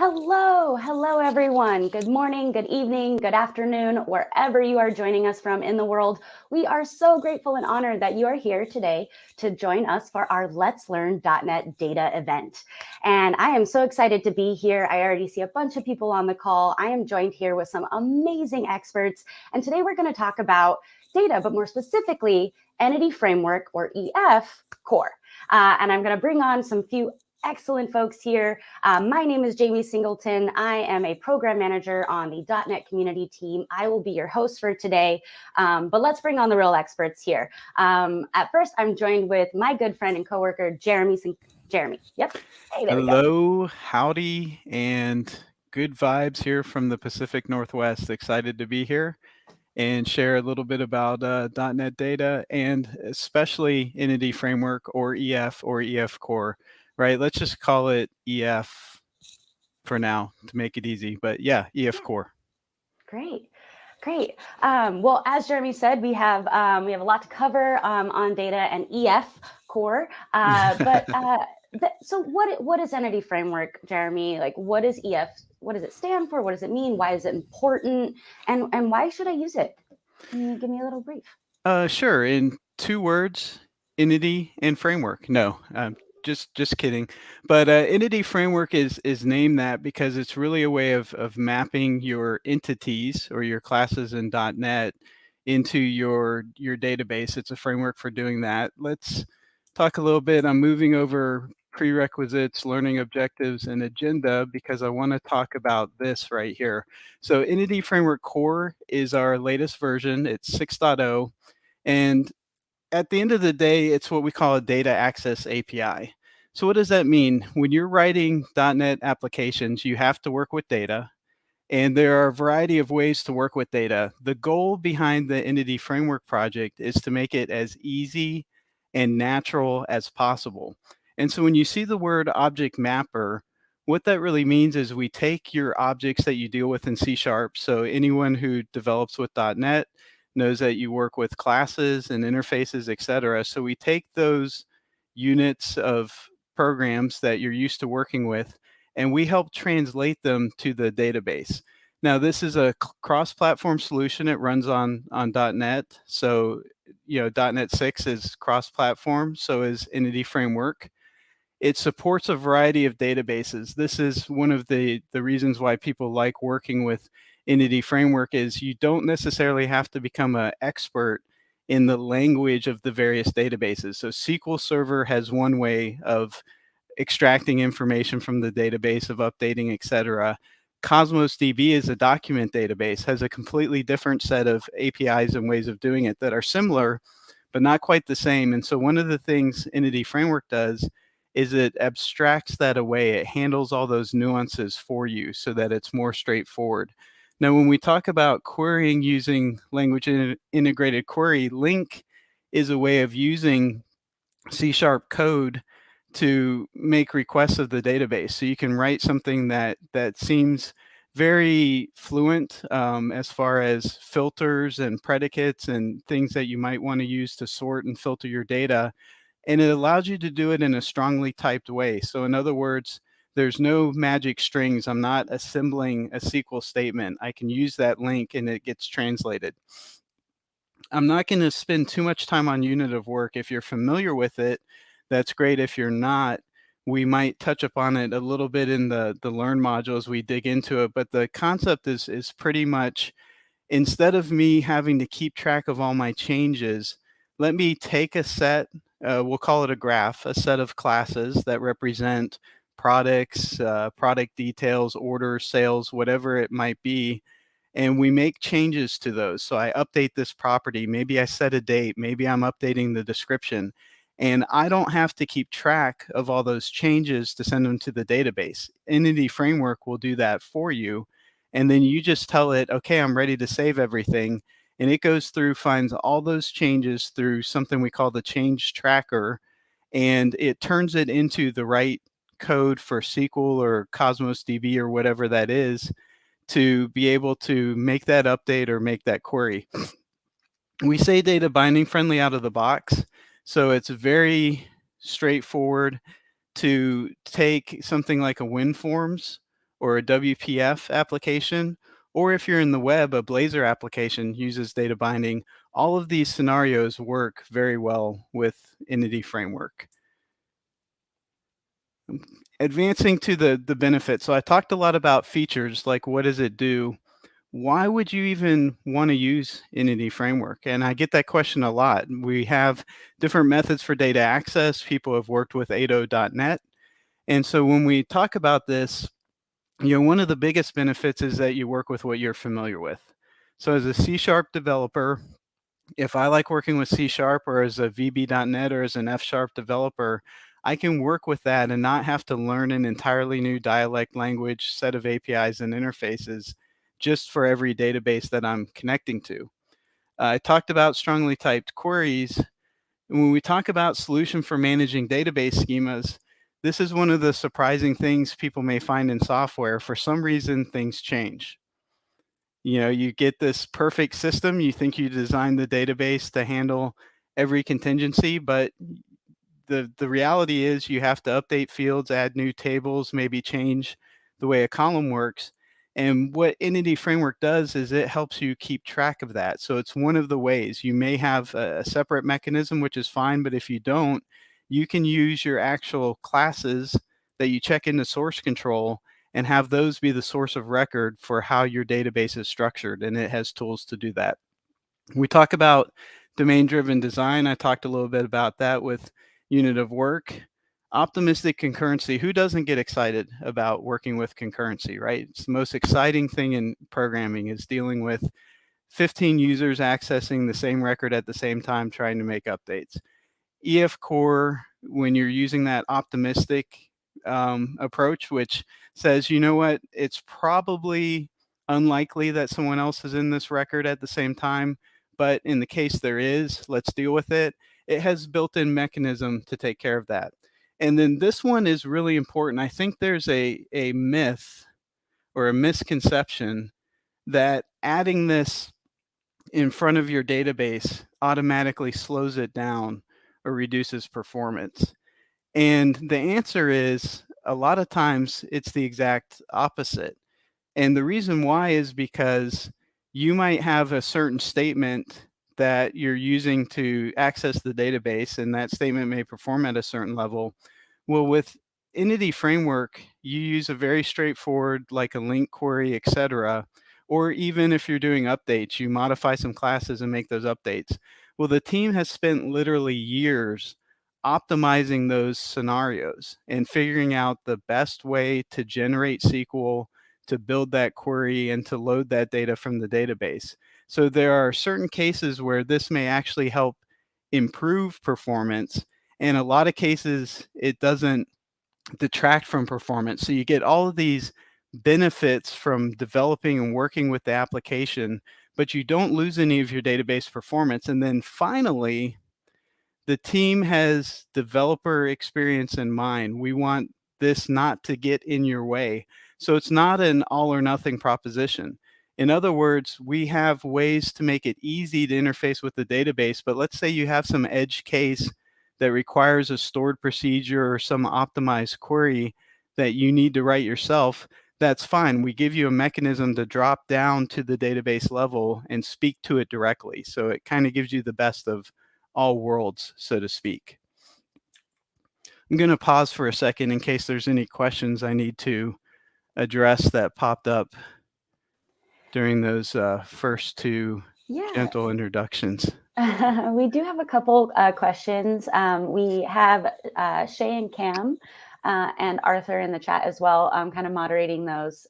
Hello everyone. Good morning, good evening, good afternoon, wherever you are joining us from in the world. We are so grateful and honored that you are here today to join us for our Let's Learn .NET Data event. And I am so excited to be here. I already see a bunch of people on the call. I am joined here with some amazing experts. And today we're going to talk about data, but more specifically, Entity Framework or EF Core. And I'm going to bring on some few excellent folks here. My name is Jamie Singleton. I am a program manager on the .NET community team. I will be your host for today, but let's bring on the real experts here. At first, I'm joined with my good friend and coworker, Jeremy. Jeremy, yep. Hey, there we go. Hello, howdy, and good vibes here from the Pacific Northwest. Excited to be here and share a little bit about .NET Data and especially Entity Framework or EF Core, right? Let's just call it EF for now to make it easy. But yeah, EF Core. Great. Great. Well, as Jeremy said, we have a lot to cover on data and EF Core. So what is Entity Framework, Jeremy? Like, what is EF? What does it stand for? What does it mean? Why is it important? And why should I use it? Can you give me a little brief? Sure. In 2 words, entity and framework. No, just kidding. But entity framework is named that because it's really a way of mapping your entities or your classes in .NET into your database. It's a framework for doing that. Let's talk a little bit. I'm moving over prerequisites, learning objectives, and agenda because I want to talk about this right here. So Entity Framework Core is our latest version. It's 6.0. And at the end of the day, it's what we call a data access API. So what does that mean? When you're writing .NET applications, you have to work with data. And there are a variety of ways to work with data. The goal behind the Entity Framework project is to make it as easy and natural as possible. And so when you see the word object mapper, what that really means is we take your objects that you deal with in C#. So anyone who develops with .NET knows that you work with classes and interfaces, etc. So we take those units of programs that you're used to working with, and we help translate them to the database. Now, this is a cross-platform solution. It runs on .NET. So, .NET 6 is cross-platform, so is Entity Framework. It supports a variety of databases. This is one of the reasons why people like working with Entity Framework is you don't necessarily have to become an expert in the language of the various databases. So SQL Server has one way of extracting information from the database, of updating, etc. Cosmos DB is a document database, has a completely different set of APIs and ways of doing it that are similar, but not quite the same. And so one of the things Entity Framework does is it abstracts that away. It handles all those nuances for you so that it's more straightforward. Now, when we talk about querying using language integrated query, LINQ is a way of using C# code to make requests of the database. So you can write something that seems very fluent as far as filters and predicates and things that you might want to use to sort and filter your data. And it allows you to do it in a strongly typed way. So in other words, there's no magic strings. I'm not assembling a SQL statement. I can use that link and it gets translated. I'm not going to spend too much time on unit of work. If you're familiar with it, that's great. If you're not, we might touch upon it a little bit in the Learn module as we dig into it. But the concept is pretty much, instead of me having to keep track of all my changes, let me take a set, we'll call it a graph, a set of classes that represent products, product details, orders, sales, whatever it might be, and we make changes to those. So I update this property, maybe I set a date, maybe I'm updating the description, and I don't have to keep track of all those changes to send them to the database. Entity Framework will do that for you, and then you just tell it, okay, I'm ready to save everything, and it goes through, finds all those changes through something we call the change tracker, and it turns it into the right code for SQL or Cosmos DB or whatever that is, to be able to make that update or make that query. We say data binding friendly out of the box, so it's very straightforward to take something like a WinForms or a WPF application, or if you're in the web, a Blazor application uses data binding. All of these scenarios work very well with Entity Framework. Advancing to the benefits. So I talked a lot about features, like what does it do? Why would you even want to use Entity Framework? And I get that question a lot. We have different methods for data access. People have worked with 8.0.NET. And so when we talk about this, one of the biggest benefits is that you work with what you're familiar with. So as a C# developer, if I like working with C# or as a VB.NET or as an F# developer, I can work with that and not have to learn an entirely new dialect language, set of APIs and interfaces just for every database that I'm connecting to. I talked about strongly typed queries. When we talk about solution for managing database schemas, this is one of the surprising things people may find in software. For some reason, things change. You get this perfect system. You think you designed the database to handle every contingency, but the reality is you have to update fields, add new tables, maybe change the way a column works. And what Entity Framework does is it helps you keep track of that. So it's one of the ways. You may have a separate mechanism, which is fine, but if you don't, you can use your actual classes that you check into source control and have those be the source of record for how your database is structured, and it has tools to do that. We talk about domain-driven design. I talked a little bit about that with unit of work. Optimistic concurrency. Who doesn't get excited about working with concurrency, right? It's the most exciting thing in programming, is dealing with 15 users accessing the same record at the same time, trying to make updates. EF Core, when you're using that optimistic approach, which says, you know what, it's probably unlikely that someone else is in this record at the same time, but in the case there is, let's deal with it. It has built-in mechanism to take care of that. And then this one is really important. I think there's a myth or a misconception that adding this in front of your database automatically slows it down or reduces performance. And the answer is, a lot of times it's the exact opposite. And the reason why is because you might have a certain statement that you're using to access the database, and that statement may perform at a certain level. Well, with Entity Framework, you use a very straightforward, like a link query, etc. Or even if you're doing updates, you modify some classes and make those updates. Well, the team has spent literally years optimizing those scenarios and figuring out the best way to generate SQL, to build that query, and to load that data from the database. So there are certain cases where this may actually help improve performance. In a lot of cases, it doesn't detract from performance. So you get all of these benefits from developing and working with the application, but you don't lose any of your database performance. And then finally, the team has developer experience in mind. We want this not to get in your way. So it's not an all or nothing proposition. In other words, we have ways to make it easy to interface with the database, but let's say you have some edge case that requires a stored procedure or some optimized query that you need to write yourself. That's fine. We give you a mechanism to drop down to the database level and speak to it directly. So it kind of gives you the best of all worlds, so to speak. I'm going to pause for a second in case there's any questions I need to address that popped up during those first two gentle introductions. We do have a couple questions. We have Shay and Cam and Arthur in the chat as well, kind of moderating those.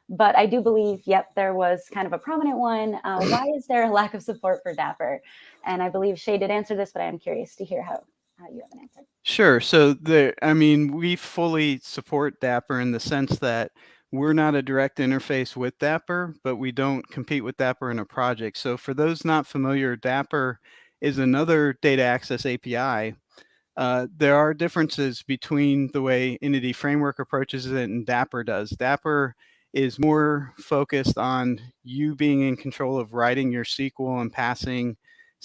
But I do believe, yep, there was kind of a prominent one. Why is there a lack of support for Dapr? And I believe Shay did answer this, but I'm curious to hear how you have an answer. Sure. So we fully support Dapr in the sense that we're not a direct interface with Dapr, but we don't compete with Dapr in a project. So for those not familiar, Dapr is another data access API. There are differences between the way Entity Framework approaches it and Dapr does. Dapr is more focused on you being in control of writing your SQL and passing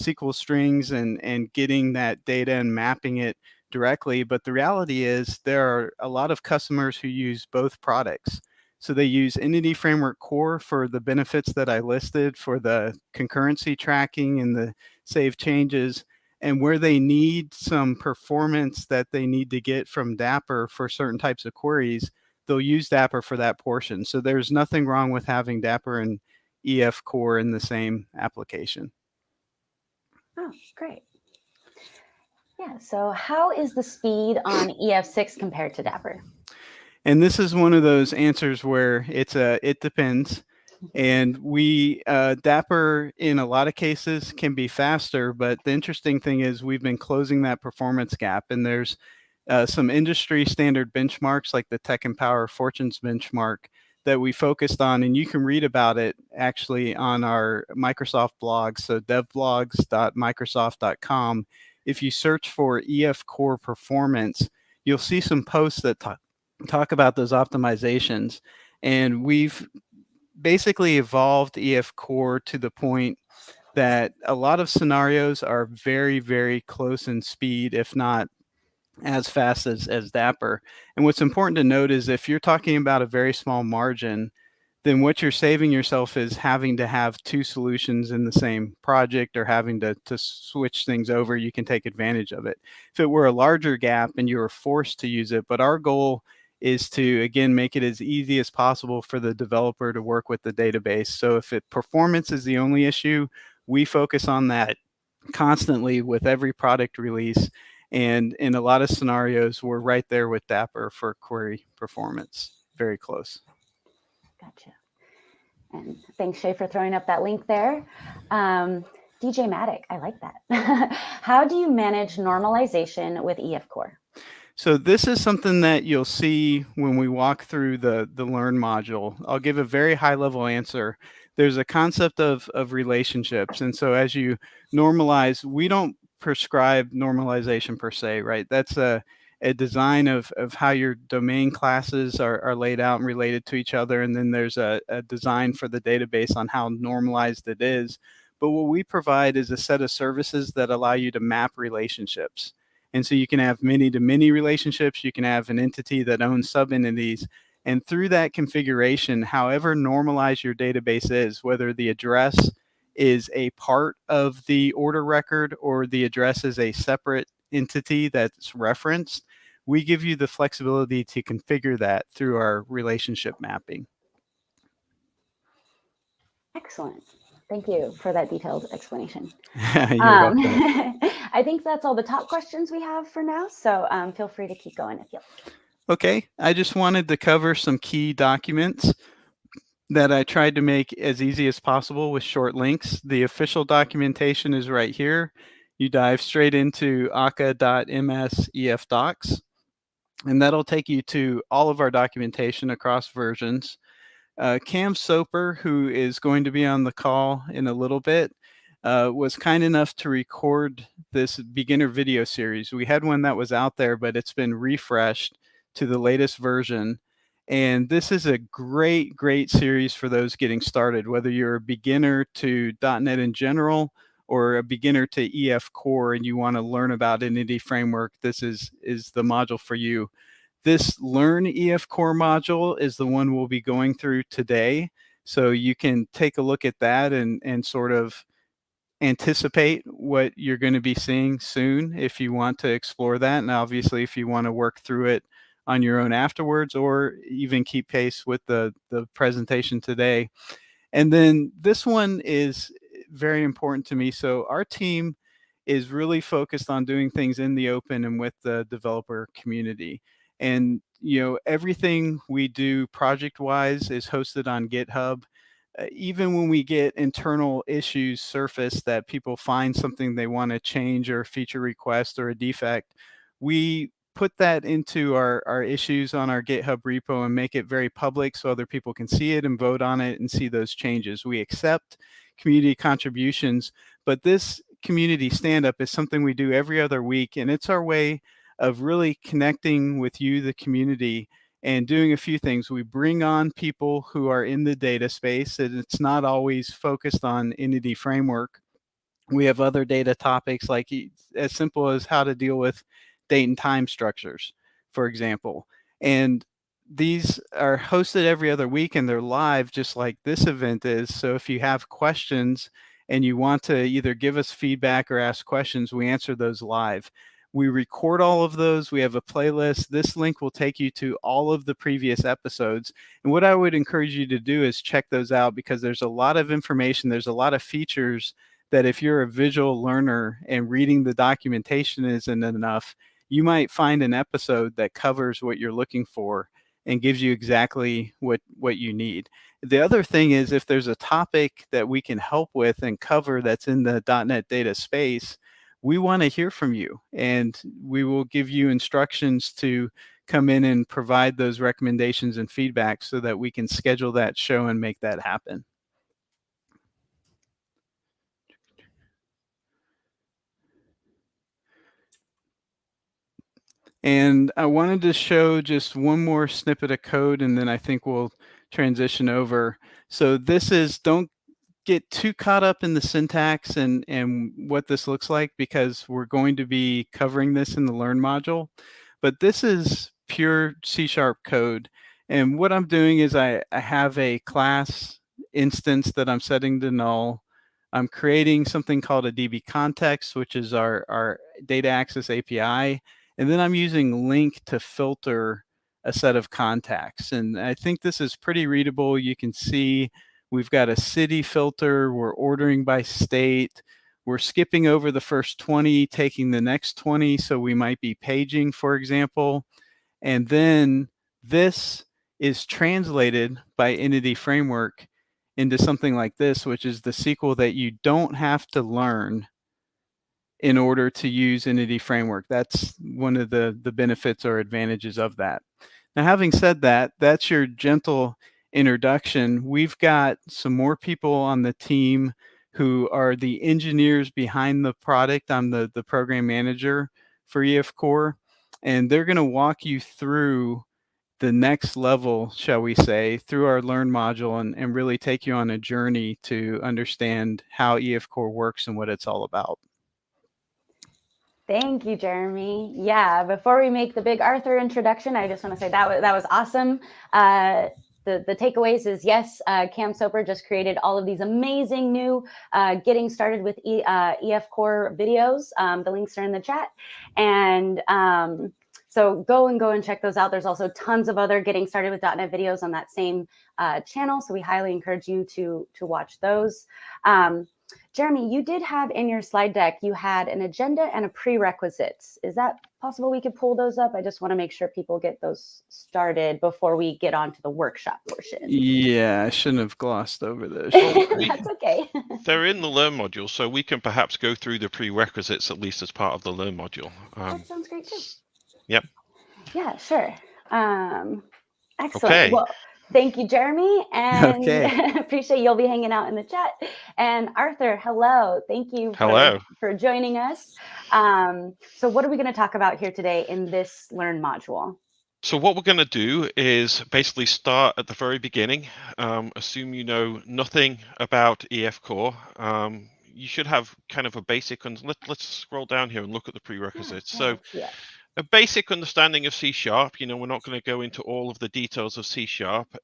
SQL strings and getting that data and mapping it directly. But the reality is there are a lot of customers who use both products. So they use Entity Framework Core for the benefits that I listed for the concurrency tracking and the save changes. And where they need some performance that they need to get from Dapper for certain types of queries, they'll use Dapper for that portion. So there's nothing wrong with having Dapper and EF Core in the same application. Oh, great. Yeah, so how is the speed on EF6 compared to Dapper? And this is one of those answers where it depends. And Dapper in a lot of cases can be faster, but the interesting thing is we've been closing that performance gap, and there's some industry standard benchmarks like the Tech and Power Fortunes benchmark that we focused on, and you can read about it actually on our Microsoft blog, so devblogs.microsoft.com. If you search for EF Core performance, you'll see some posts that talk about those optimizations, and we've basically evolved EF Core to the point that a lot of scenarios are very, very close in speed, if not as fast as Dapper. And what's important to note is if you're talking about a very small margin, then what you're saving yourself is having to have two solutions in the same project or having to switch things over. You can take advantage of it. If it were a larger gap and you were forced to use it, but our goal is to, again, make it as easy as possible for the developer to work with the database. So if performance is the only issue, we focus on that constantly with every product release. And in a lot of scenarios, we're right there with Dapper for query performance, very close. Gotcha. And thanks, Shay, for throwing up that link there. DJ Matic, I like that. How do you manage normalization with EF Core? So this is something that you'll see when we walk through the Learn module. I'll give a very high level answer. There's a concept of relationships. And so as you normalize, we don't prescribe normalization per se, right? That's a design of how your domain classes are laid out and related to each other. And then there's a design for the database on how normalized it is. But what we provide is a set of services that allow you to map relationships. And so you can have many-to-many relationships. You can have an entity that owns sub-entities. And through that configuration, however normalized your database is, whether the address is a part of the order record or the address is a separate entity that's referenced, we give you the flexibility to configure that through our relationship mapping. Excellent. Thank you for that detailed explanation. You're welcome. I think that's all the top questions we have for now, so feel free to keep going if you like. Okay, I just wanted to cover some key documents that I tried to make as easy as possible with short links. The official documentation is right here. You dive straight into aka.ms/efdocs, and that'll take you to all of our documentation across versions. Cam Soper, who is going to be on the call in a little bit, was kind enough to record this beginner video series. We had one that was out there, but it's been refreshed to the latest version. And this is a great, great series for those getting started, whether you're a beginner to .NET in general or a beginner to EF Core and you want to learn about Entity Framework, this is the module for you. This Learn EF Core module is the one we'll be going through today. So you can take a look at that and sort of anticipate what you're going to be seeing soon if you want to explore that. And obviously, if you want to work through it on your own afterwards or even keep pace with the presentation today. And then this one is very important to me. So our team is really focused on doing things in the open and with the developer community. And everything we do project-wise is hosted on GitHub. Even when we get internal issues surface that people find something they want to change or a feature request or a defect, we put that into our issues on our GitHub repo and make it very public so other people can see it and vote on it and see those changes. We accept community contributions, but this community stand-up is something we do every other week, and it's our way of really connecting with you, the community, and doing a few things. We bring on people who are in the data space, and it's not always focused on Entity Framework. We have other data topics like as simple as how to deal with date and time structures, for example. And these are hosted every other week and they're live just like this event is. So if you have questions and you want to either give us feedback or ask questions, we answer those live. We record all of those. We have a playlist. This link will take you to all of the previous episodes. And what I would encourage you to do is check those out, because there's a lot of information. There's a lot of features that if you're a visual learner and reading the documentation isn't enough, you might find an episode that covers what you're looking for and gives you exactly what you need. The other thing is, if there's a topic that we can help with and cover that's in the .NET data space, we want to hear from you, and we will give you instructions to come in and provide those recommendations and feedback so that we can schedule that show and make that happen. And I wanted to show just one more snippet of code, and then I think we'll transition over. So this is, don't get too caught up in the syntax and what this looks like, because we're going to be covering this in the Learn module. But this is pure C# code. And what I'm doing is I have a class instance that I'm setting to null. I'm creating something called a DB context, which is our data access API. And then I'm using link to filter a set of contacts. And I think this is pretty readable. You can see we've got a city filter. We're ordering by state. We're skipping over the first 20, taking the next 20. So we might be paging, for example. And then this is translated by Entity Framework into something like this, which is the SQL that you don't have to learn in order to use Entity Framework. That's one of the benefits or advantages of that. Now, having said that, that's your gentle introduction. We've got some more people on the team who are the engineers behind the product. I'm the program manager for EF Core, and they're going to walk you through the next level, shall we say, through our Learn module, and really take you on a journey to understand how EF Core works and what it's all about. Thank you, Jeremy. Yeah, before we make the big Arthur introduction, I just want to say that was awesome. The takeaways is, yes, Cam Soper just created all of these amazing new getting started with EF Core videos. The links are in the chat. And so go and check those out. There's also tons of other getting started with .NET videos on that same channel. So we highly encourage you to watch those. Jeremy, you did have in your slide deck, you had an agenda and a prerequisites. Is that possible we could pull those up? I just want to make sure people get those started before we get on to the workshop portion. Yeah, I shouldn't have glossed over those. That's okay. They're in the Learn module, so we can perhaps go through the prerequisites at least as part of the Learn module. That sounds great too. Yep. Yeah, sure. Excellent. Okay. Well, thank you, Jeremy, and Okay. appreciate you'll be hanging out in the chat. And Arthur, hello. Thank you for joining us. So what are we going to talk about here today in this Learn module? So what we're going to do is basically start at the very beginning. Assume you know nothing about EF Core. You should have kind of a basic, and let's scroll down here and look at the prerequisites. So a basic understanding of C#, we're not going to go into all of the details of C#,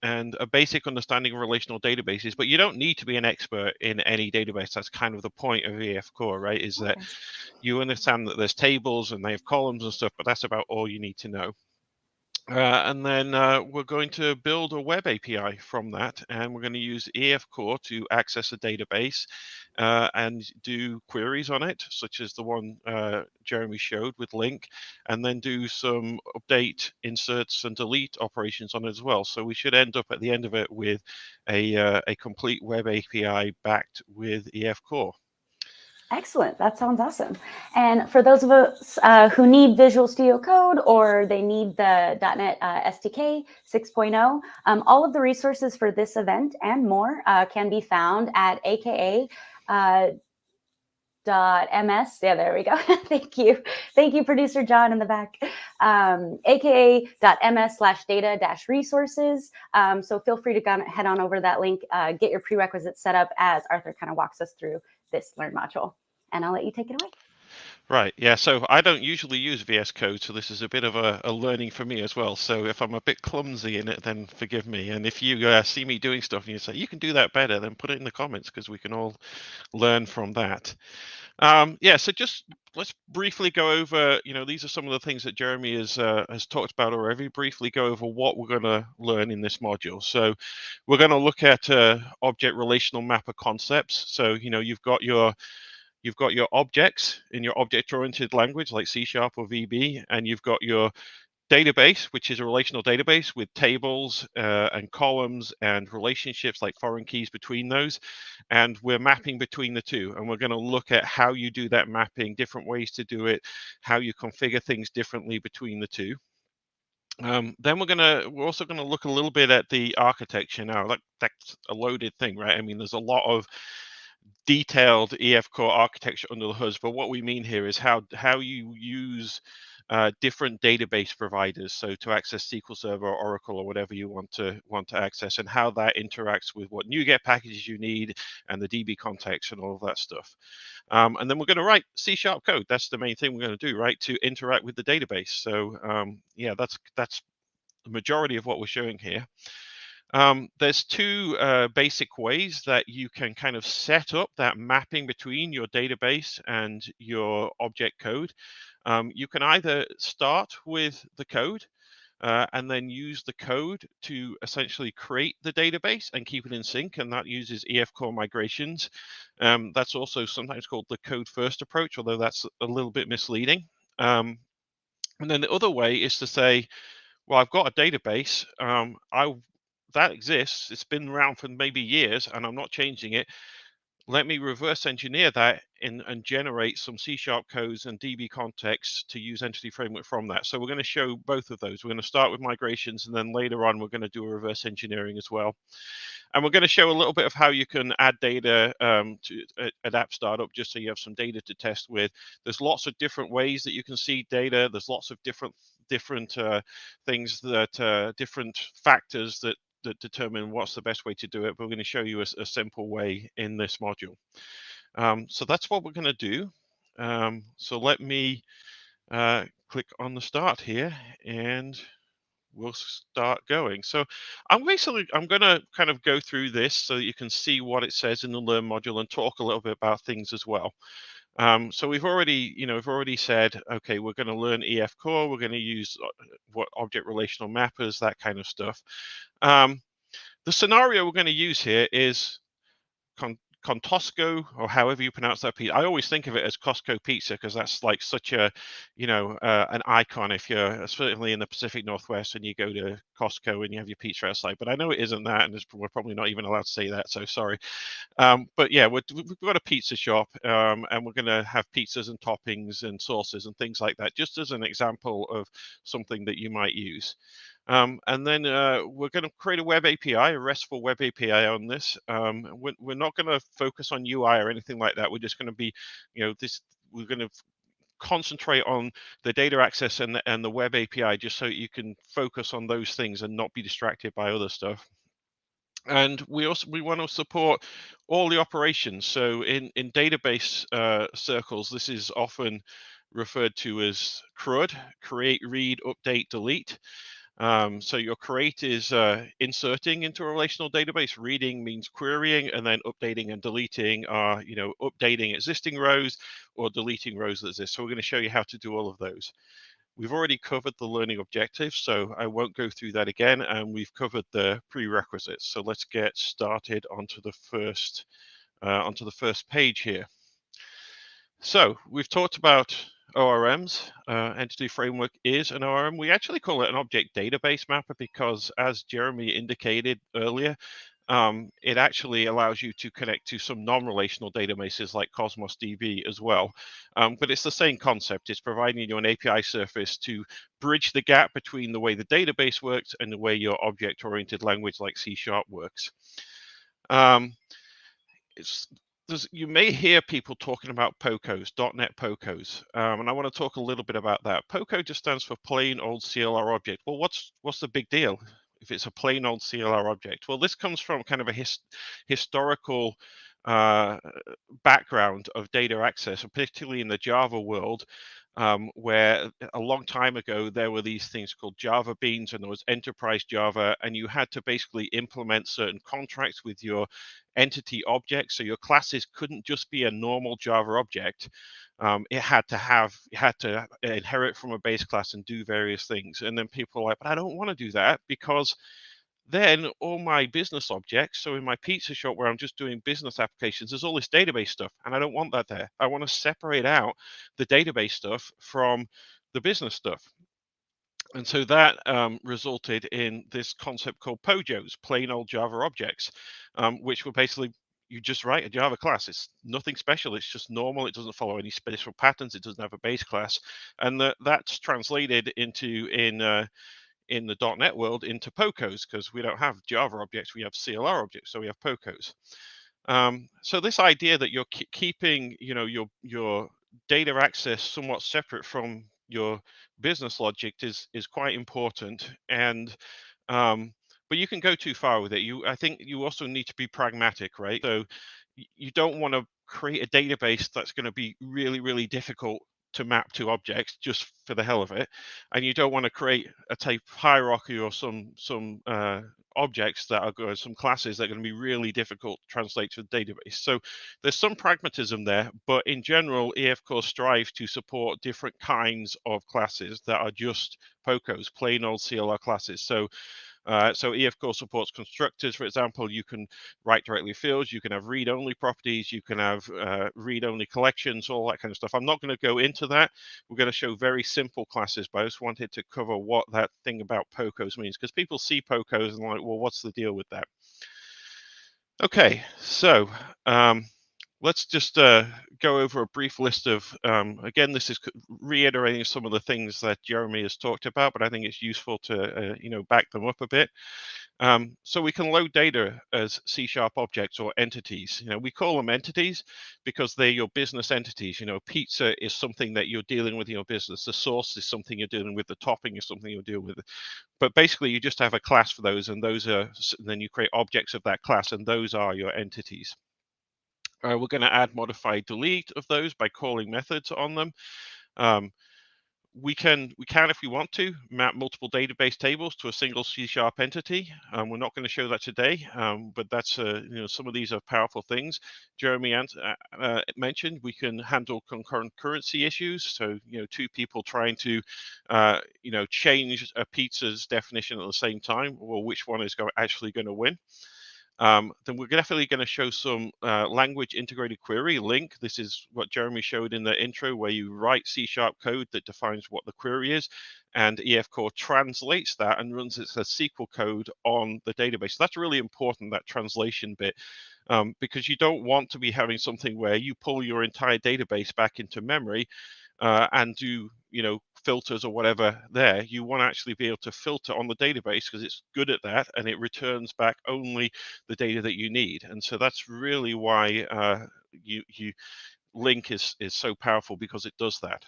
and a basic understanding of relational databases, but you don't need to be an expert in any database. That's kind of the point of EF Core, right? Is that you understand that there's tables and they have columns and stuff, but that's about all you need to know. And then we're going to build a web API from that, and we're going to use EF Core to access a database and do queries on it, such as the one Jeremy showed with link, and then do some update, inserts, and delete operations on it as well. So we should end up at the end of it with a complete web API backed with EF Core. Excellent. That sounds awesome. And for those of us who need Visual Studio Code, or they need the .NET SDK 6.0, all of the resources for this event and more can be found at aka.ms. Yeah, there we go. Thank you. Thank you, producer John in the back. aka.ms/data-resources. So feel free to head on over that link, get your prerequisites set up as Arthur kind of walks us through this Learn module. And I'll let you take it away. Right. Yeah. So I don't usually use VS Code, so this is a bit of a learning for me as well. So if I'm a bit clumsy in it, then forgive me. And if you see me doing stuff and you say you can do that better, then put it in the comments because we can all learn from that. Yeah. So just let's briefly go over. These are some of the things that Jeremy has talked about already. Briefly go over what we're going to learn in this module. So we're going to look at object relational mapper concepts. So you've got your objects in your object-oriented language like C# or VB, and you've got your database, which is a relational database with tables and columns and relationships like foreign keys between those. And we're mapping between the two. And we're going to look at how you do that mapping, different ways to do it, how you configure things differently between the two. Then we're also gonna look a little bit at the architecture now. That's a loaded thing, right? I mean, there's a lot of detailed EF core architecture under the hood, but what we mean here is how you use different database providers, so to access SQL Server or Oracle or whatever you want to access, and how that interacts with what NuGet packages you need and the DB context and all of that stuff. And then we're going to write C# code. That's the main thing we're going to do, right, to interact with the database. So yeah, that's the majority of what we're showing here. There's two basic ways that you can kind of set up that mapping between your database and your object code. You can either start with the code and then use the code to essentially create the database and keep it in sync, and that uses EF core migrations. That's also sometimes called the code first approach, although that's a little bit misleading. And then the other way is to say, well, I've got a database. That exists. It's been around for maybe years, and I'm not changing it. Let me reverse engineer that and generate some C# codes and DB contexts to use Entity Framework from that. So we're going to show both of those. We're going to start with migrations, and then later on, we're going to do a reverse engineering as well. And we're going to show a little bit of how you can add data to an app startup, just so you have some data to test with. There's lots of different ways that you can see data. There's lots of different things that different factors that determine what's the best way to do it. But we're going to show you a simple way in this module. So that's what we're going to do. So let me click on the start here, and we'll start going. So I'm going to kind of go through this so that you can see what it says in the Learn module and talk a little bit about things as well. So we've already said, okay, we're going to learn EF core. We're going to use what object relational mappers, that kind of stuff. The scenario we're going to use here is Contosco, or however you pronounce that pizza. I always think of it as Costco pizza because that's like such a, an icon if you're certainly in the Pacific Northwest and you go to Costco and you have your pizza outside. But I know it isn't that, and we're probably not even allowed to say that, so sorry. But yeah, we've got a pizza shop, and we're going to have pizzas and toppings and sauces and things like that, just as an example of something that you might use. And then we're going to create a web API, a RESTful web API on this. We're not going to focus on UI or anything like that. We're just going to be, we're going to concentrate on the data access and the web API, just so you can focus on those things and not be distracted by other stuff. And we want to support all the operations. So in database circles, this is often referred to as CRUD: create, read, update, delete. So your create is inserting into a relational database, reading means querying, and then updating and deleting are, updating existing rows or deleting rows that exist. So we're going to show you how to do all of those. We've already covered the learning objectives, so I won't go through that again, and we've covered the prerequisites. So let's get started onto the first page here. So we've talked about ORMs. Entity Framework is an ORM. We actually call it an object database mapper because, as Jeremy indicated earlier, it actually allows you to connect to some non-relational databases like Cosmos DB as well. But it's the same concept. It's providing you an API surface to bridge the gap between the way the database works and the way your object-oriented language like C# works. You may hear people talking about POCOs, .NET POCOs, and I want to talk a little bit about that. POCO just stands for plain old CLR object. Well, what's the big deal if it's a plain old CLR object? Well, this comes from kind of a historical background of data access, particularly in the Java world, where a long time ago there were these things called Java Beans, and there was enterprise Java, and you had to basically implement certain contracts with your entity objects. So your classes couldn't just be a normal Java object. It had to inherit from a base class and do various things. And then people are like, but I don't want to do that, because then all my business objects, so in my pizza shop where I'm just doing business applications, there's all this database stuff, and I don't want that there. I want to separate out the database stuff from the business stuff. And so that resulted in this concept called POJOs, plain old Java objects, which were basically, you just write a Java class. It's nothing special. It's just normal. It doesn't follow any special patterns. It doesn't have a base class. And that's translated into in the .NET world into POCOs, because we don't have Java objects, we have CLR objects, so we have POCOs. So this idea that you're keeping, your data access somewhat separate from your business logic is quite important, and but you can go too far with it. I think you also need to be pragmatic, right? So you don't want to create a database that's going to be really, really difficult to map to objects just for the hell of it, and you don't want to create a type hierarchy or some objects that are going, some classes that are going to be really difficult to translate to the database. So there's some pragmatism there, but in general, EF Core strives to support different kinds of classes that are just POCOs, plain old CLR classes. So EF Core supports constructors, for example. You can write directly fields, you can have read-only properties, you can have read-only collections, all that kind of stuff. I'm not going to go into that. We're going to show very simple classes, but I just wanted to cover what that thing about POCOs means, because people see POCOs and like, well, what's the deal with that? Okay, so let's just go over a brief list of, again, this is reiterating some of the things that Jeremy has talked about, but I think it's useful to, back them up a bit. So we can load data as C# objects or entities. We call them entities because they're your business entities. Pizza is something that you're dealing with in your business. The sauce is something you're dealing with. The topping is something you're dealing with. But basically, you just have a class for those, and then you create objects of that class, and those are your entities. We're going to add, modify, delete of those by calling methods on them. We can, if we want to, map multiple database tables to a single C# entity. We're not going to show that today, but that's some of these are powerful things. Jeremy mentioned we can handle concurrency issues. So two people trying to change a pizza's definition at the same time, or which one is actually going to win. Then we're definitely going to show some language integrated query LINQ. This is what Jeremy showed in the intro, where you write C# code that defines what the query is, and EF Core translates that and runs it as SQL code on the database. So that's really important, that translation bit, because you don't want to be having something where you pull your entire database back into memory and do filters or whatever there. You want to actually be able to filter on the database because it's good at that, and it returns back only the data that you need. And so that's really why LINQ is so powerful, because it does that.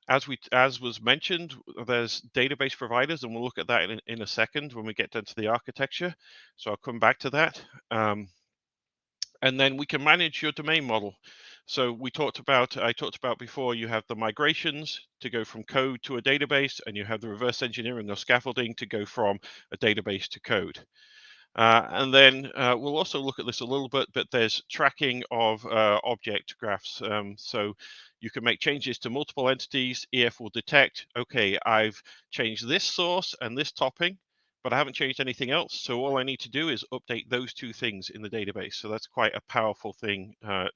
As was mentioned, there's database providers, and we'll look at that in a second when we get into the architecture. So I'll come back to that. And then we can manage your domain model. So I talked about before, you have the migrations to go from code to a database, and you have the reverse engineering or scaffolding to go from a database to code. And then we'll also look at this a little bit, but there's tracking of object graphs. So you can make changes to multiple entities. EF will detect, okay, I've changed this source and this topping, but I haven't changed anything else. So all I need to do is update those two things in the database. So that's quite a powerful thing that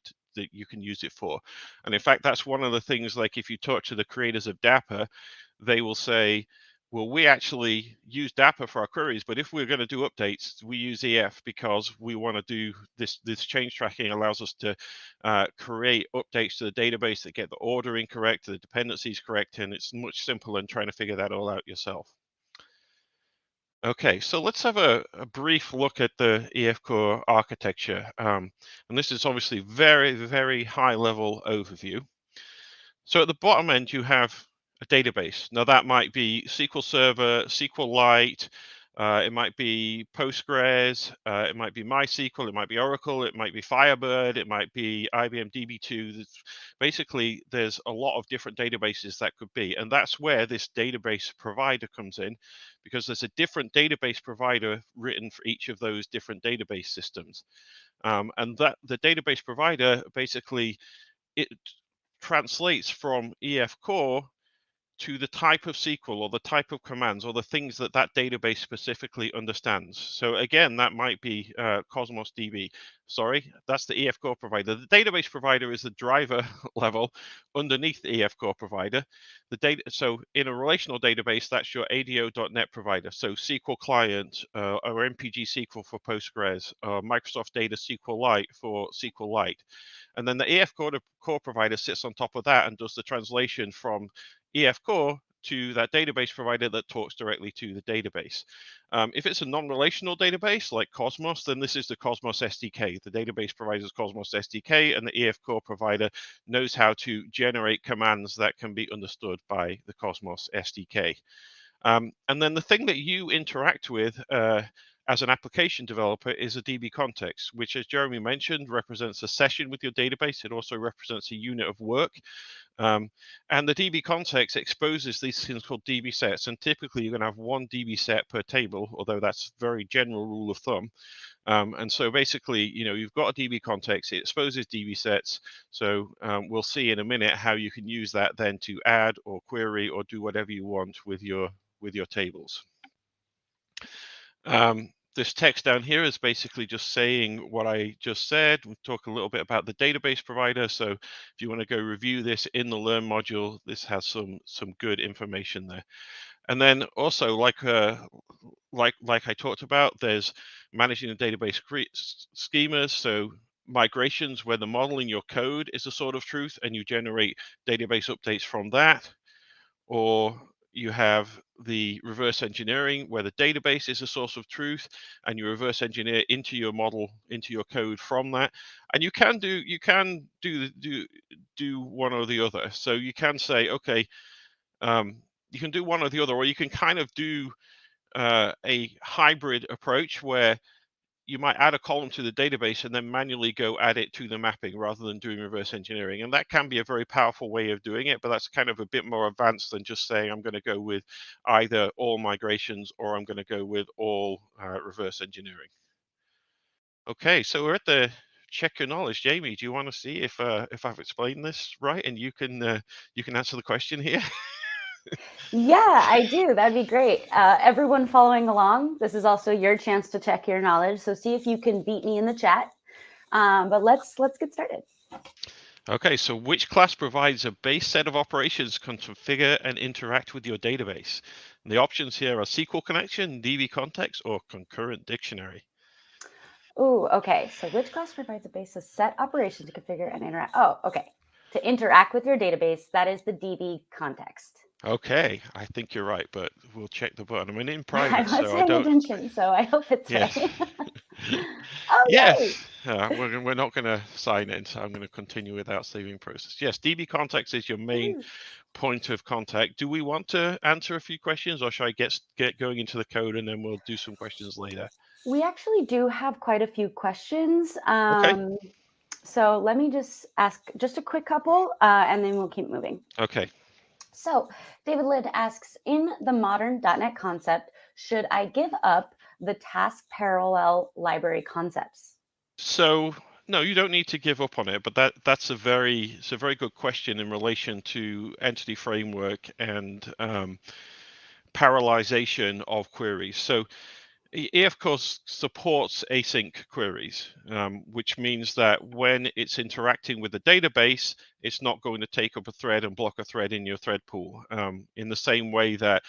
you can use it for. And in fact, that's one of the things, like if you talk to the creators of Dapper, they will say, well, we actually use Dapper for our queries, but if we're going to do updates, we use EF because we want to do this change tracking allows us to create updates to the database that get the ordering correct, the dependencies correct, and it's much simpler than trying to figure that all out yourself. Okay, so let's have a brief look at the EF Core architecture. And this is obviously very, very high level overview. So at the bottom end, you have a database. Now that might be SQL Server, SQLite, It might be Postgres, it might be MySQL, it might be Oracle, it might be Firebird, it might be IBM DB2. Basically, there's a lot of different databases that could be, and that's where this database provider comes in, because there's a different database provider written for each of those different database systems. And that the database provider basically, it translates from EF Core to the type of SQL or the type of commands or the things that that database specifically understands. So again, that might be Cosmos DB. Sorry, that's the EF Core provider. The database provider is the driver level underneath the EF Core provider. The data. So in a relational database, that's your ADO.NET provider. So SQL Client or MPG SQL for Postgres, Microsoft Data SQLite for SQLite. And then the EF Core provider sits on top of that and does the translation from EF Core to that database provider that talks directly to the database. If it's a non-relational database like Cosmos, then this is the Cosmos SDK. The database provider's Cosmos SDK, and the EF Core provider knows how to generate commands that can be understood by the Cosmos SDK. And then the thing that you interact with as an application developer is a DB context, which, as Jeremy mentioned, represents a session with your database. It also represents a unit of work. And the DB context exposes these things called DB sets. And typically, you're going to have one DB set per table, although that's a very general rule of thumb. And so basically, you've got a DB context, it exposes DB sets. So we'll see in a minute how you can use that then to add or query or do whatever you want with your tables. This text down here is basically just saying what I just said. We'll talk a little bit about the database provider. So if you want to go review this in the Learn module, this has some good information there. And then also, like I talked about, there's managing the database schemas. So migrations, where the model in your code is a sort of truth, and you generate database updates from that. Or you have the reverse engineering, where the database is a source of truth, and you reverse engineer into your model, into your code from that. And you can do one or the other. So you can say, okay, you can do one or the other, or you can kind of do a hybrid approach where you might add a column to the database and then manually go add it to the mapping rather than doing reverse engineering. And that can be a very powerful way of doing it, but that's kind of a bit more advanced than just saying I'm going to go with either all migrations or I'm going to go with all reverse engineering. Okay, so we're at the check your knowledge. Jamie, do you want to see if I've explained this right and you can answer the question here? Yeah, I do. That'd be great. Everyone following along, this is also your chance to check your knowledge. So see if you can beat me in the chat. But let's get started. Okay, so which class provides a base set of operations to configure and interact with your database? And the options here are SQL connection, DB context, or concurrent dictionary. Ooh, okay. So which class provides a basis set operation to configure and interact? Oh, okay. To interact with your database, that is the DB context. Okay, I think you're right, but we'll check the button. I'm in I private, was so I paying don't. attention, so I hope it's Yes. right. Oh, Yes. yay. We're not going to sign in, so I'm going to continue without saving process. Yes, DB context is your main point of contact. Do we want to answer a few questions, or should I get going into the code and then we'll do some questions later? We actually do have quite a few questions. Okay. So let me just ask just a quick couple, and then we'll keep moving. Okay. So David Lidd asks, in the modern .NET concept, should I give up the task parallel library concepts? So no, you don't need to give up on it, but that's a very good question in relation to entity framework and parallelization of queries. So EF Core supports async queries, which means that when it's interacting with the database, it's not going to take up a thread and block a thread in your thread pool. In the same way that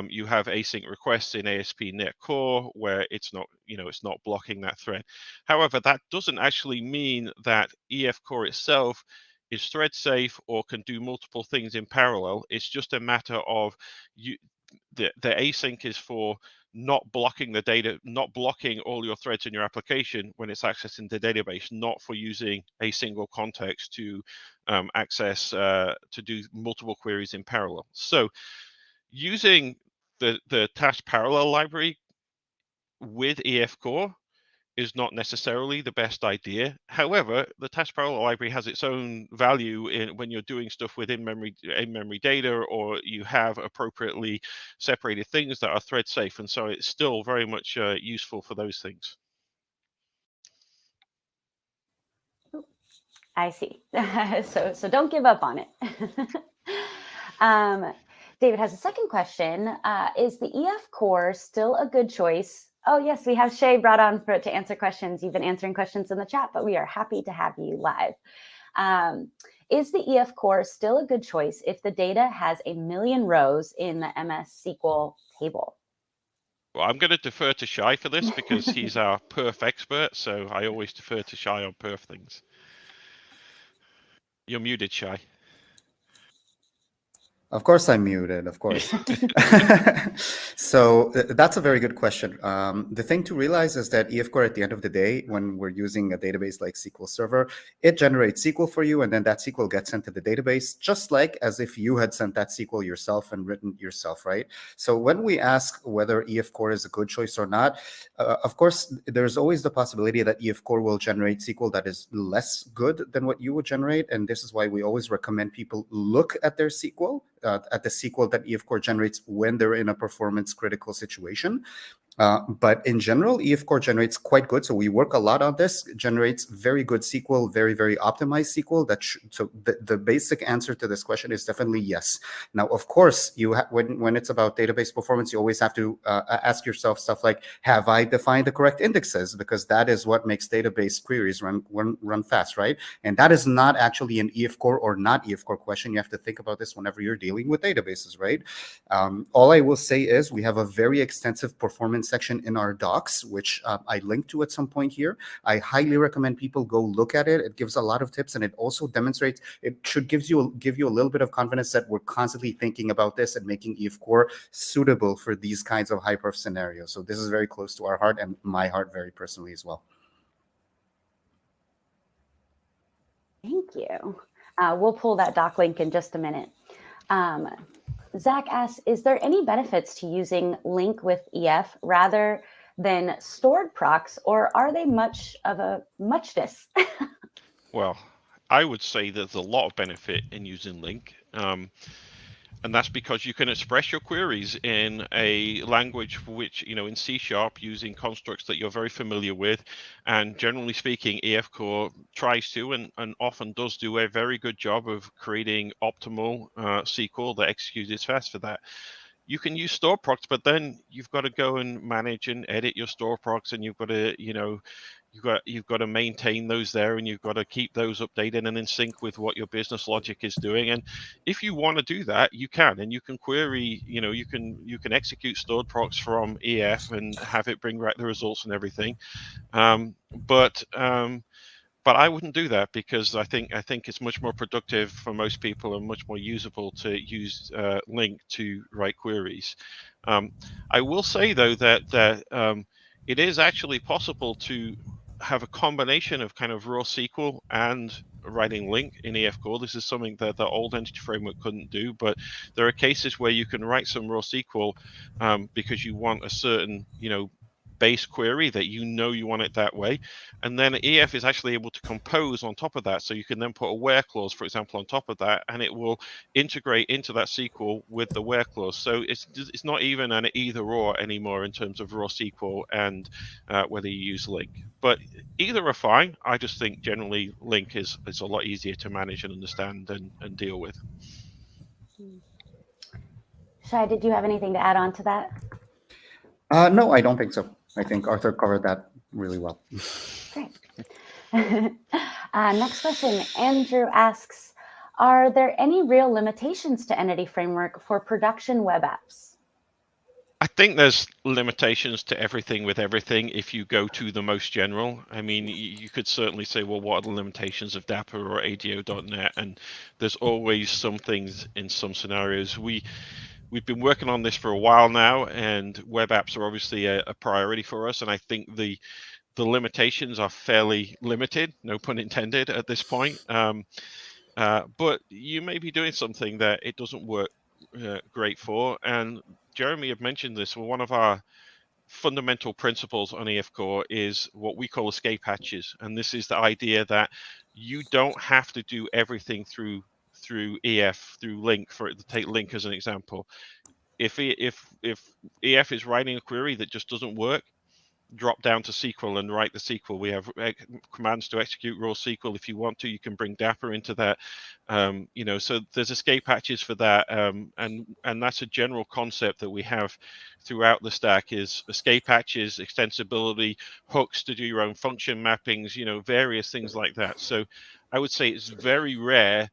you have async requests in ASP.NET Core, where it's not blocking that thread. However, that doesn't actually mean that EF Core itself is thread safe or can do multiple things in parallel. It's just a matter of the async is for not blocking the data, not blocking all your threads in your application when it's accessing the database, not for using a single context to access, to do multiple queries in parallel. So using the task parallel library with EF Core is not necessarily the best idea. However, the task parallel library has its own value when you're doing stuff with in-memory data, or you have appropriately separated things that are thread safe, and so it's still very much useful for those things. I see. So don't give up on it. David has a second question. Is the EF Core still a good choice? Oh, yes, we have Shay brought on to answer questions. You've been answering questions in the chat, but we are happy to have you live. Is the EF Core still a good choice if the data has 1 million rows in the MS SQL table? Well, I'm going to defer to Shai for this because he's our perf expert, so I always defer to Shai on perf things. You're muted, Shai. Of course I'm muted, of course. So that's a very good question. The thing to realize is that EF Core, at the end of the day, when we're using a database like SQL Server, it generates SQL for you, and then that SQL gets sent to the database, just like as if you had sent that SQL yourself and written yourself, right? So when we ask whether EF Core is a good choice or not, of course, there's always the possibility that EF Core will generate SQL that is less good than what you would generate, and this is why we always recommend people look at their SQL, at the SQL that EF Core generates when they're in a performance critical situation. But in general, EF Core generates quite good. So we work a lot on this. It generates very good SQL, very, very optimized SQL. So the basic answer to this question is definitely yes. Now, of course, when it's about database performance, you always have to ask yourself stuff like, have I defined the correct indexes? Because that is what makes database queries run fast, right? And that is not actually an EF Core or not EF Core question. You have to think about this whenever you're dealing with databases, right? All I will say is we have a very extensive performance section in our docs, which I link to at some point here. I highly recommend people go look at it. It gives a lot of tips, and it also demonstrates, it should give you a little bit of confidence that we're constantly thinking about this and making EF Core suitable for these kinds of high-perf scenarios. So this is very close to our heart and my heart very personally as well. Thank you. We'll pull that doc link in just a minute. Zach asks, is there any benefits to using LINQ with EF rather than stored procs, or are they much of a muchness? Well, I would say there's a lot of benefit in using LINQ. And that's because you can express your queries in a language which, in C# using constructs that you're very familiar with. And generally speaking, EF Core tries to and often does do a very good job of creating optimal SQL that executes fast for that. You can use store procs, but then you've got to go and manage and edit your store procs, and you've got to, you've got to maintain those there, and you've got to keep those updated and in sync with what your business logic is doing. And if you want to do that, you can, and you can query, you can execute stored procs from EF and have it bring back the results and everything. But I wouldn't do that, because I think it's much more productive for most people and much more usable to use LINQ to write queries. I will say though that it is actually possible to have a combination of kind of raw SQL and writing LINQ in EF Core. This is something that the old entity framework couldn't do, but there are cases where you can write some raw SQL because you want a certain base query that you want it that way, and then EF is actually able to compose on top of that, so you can then put a where clause, for example, on top of that, and it will integrate into that SQL with the where clause. So it's not even an either or anymore in terms of raw SQL and whether you use LINQ, but either are fine. I just think generally LINQ is a lot easier to manage and understand and deal with. Shai, did you have anything to add on to that? No, I don't think so. I think Arthur covered that really well. Great. Next question. Andrew asks, are there any real limitations to Entity Framework for production web apps? I think there's limitations to everything with everything if you go to the most general. I mean, you could certainly say, well, what are the limitations of Dapper or ADO.NET? And there's always some things in some scenarios. We've been working on this for a while now, and web apps are obviously a priority for us. And I think the limitations are fairly limited, no pun intended, at this point. But you may be doing something that it doesn't work great for. And Jeremy had mentioned this. Well, one of our fundamental principles on EF Core is what we call escape hatches, and this is the idea that you don't have to do everything through EF through LINQ. For it to take LINQ as an example, if EF is writing a query that just doesn't work, drop down to SQL and write the SQL. We have commands to execute raw SQL. If you want to, you can bring Dapper into that. So there's escape hatches for that, and that's a general concept that we have throughout the stack: is escape hatches, extensibility, hooks to do your own function mappings, various things like that. So I would say it's very rare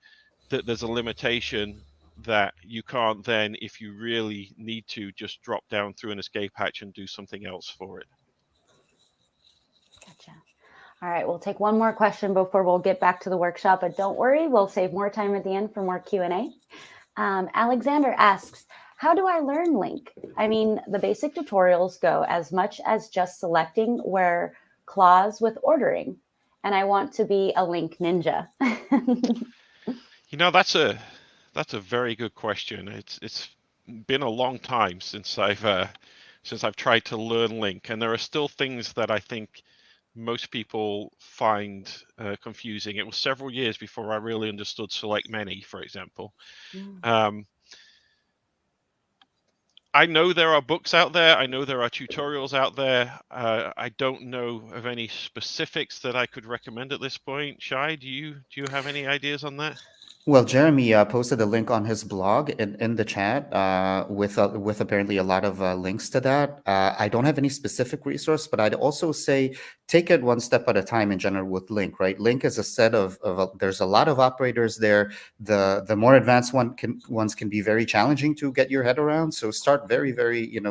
that there's a limitation that you can't then, if you really need to, just drop down through an escape hatch and do something else for it. Gotcha. All right, we'll take one more question before we'll get back to the workshop, but don't worry, we'll save more time at the end for more Q&A. Alexander asks, how do I learn LINQ? I mean, the basic tutorials go as much as just selecting where clause with ordering, and I want to be a LINQ ninja. That's a very good question. It's been a long time since I've tried to learn LINQ, and there are still things that I think most people find confusing. It was several years before I really understood select many, for example. I know there are books out there. I know there are tutorials out there. I don't know of any specifics that I could recommend at this point. Shai, do you have any ideas on that? Well, Jeremy posted a link on his blog in the chat with apparently a lot of links to that. I don't have any specific resource, but I'd also say take it one step at a time in general with LINQ, right? LINQ is a set of there's a lot of operators there. The more advanced ones can be very challenging to get your head around. So start very,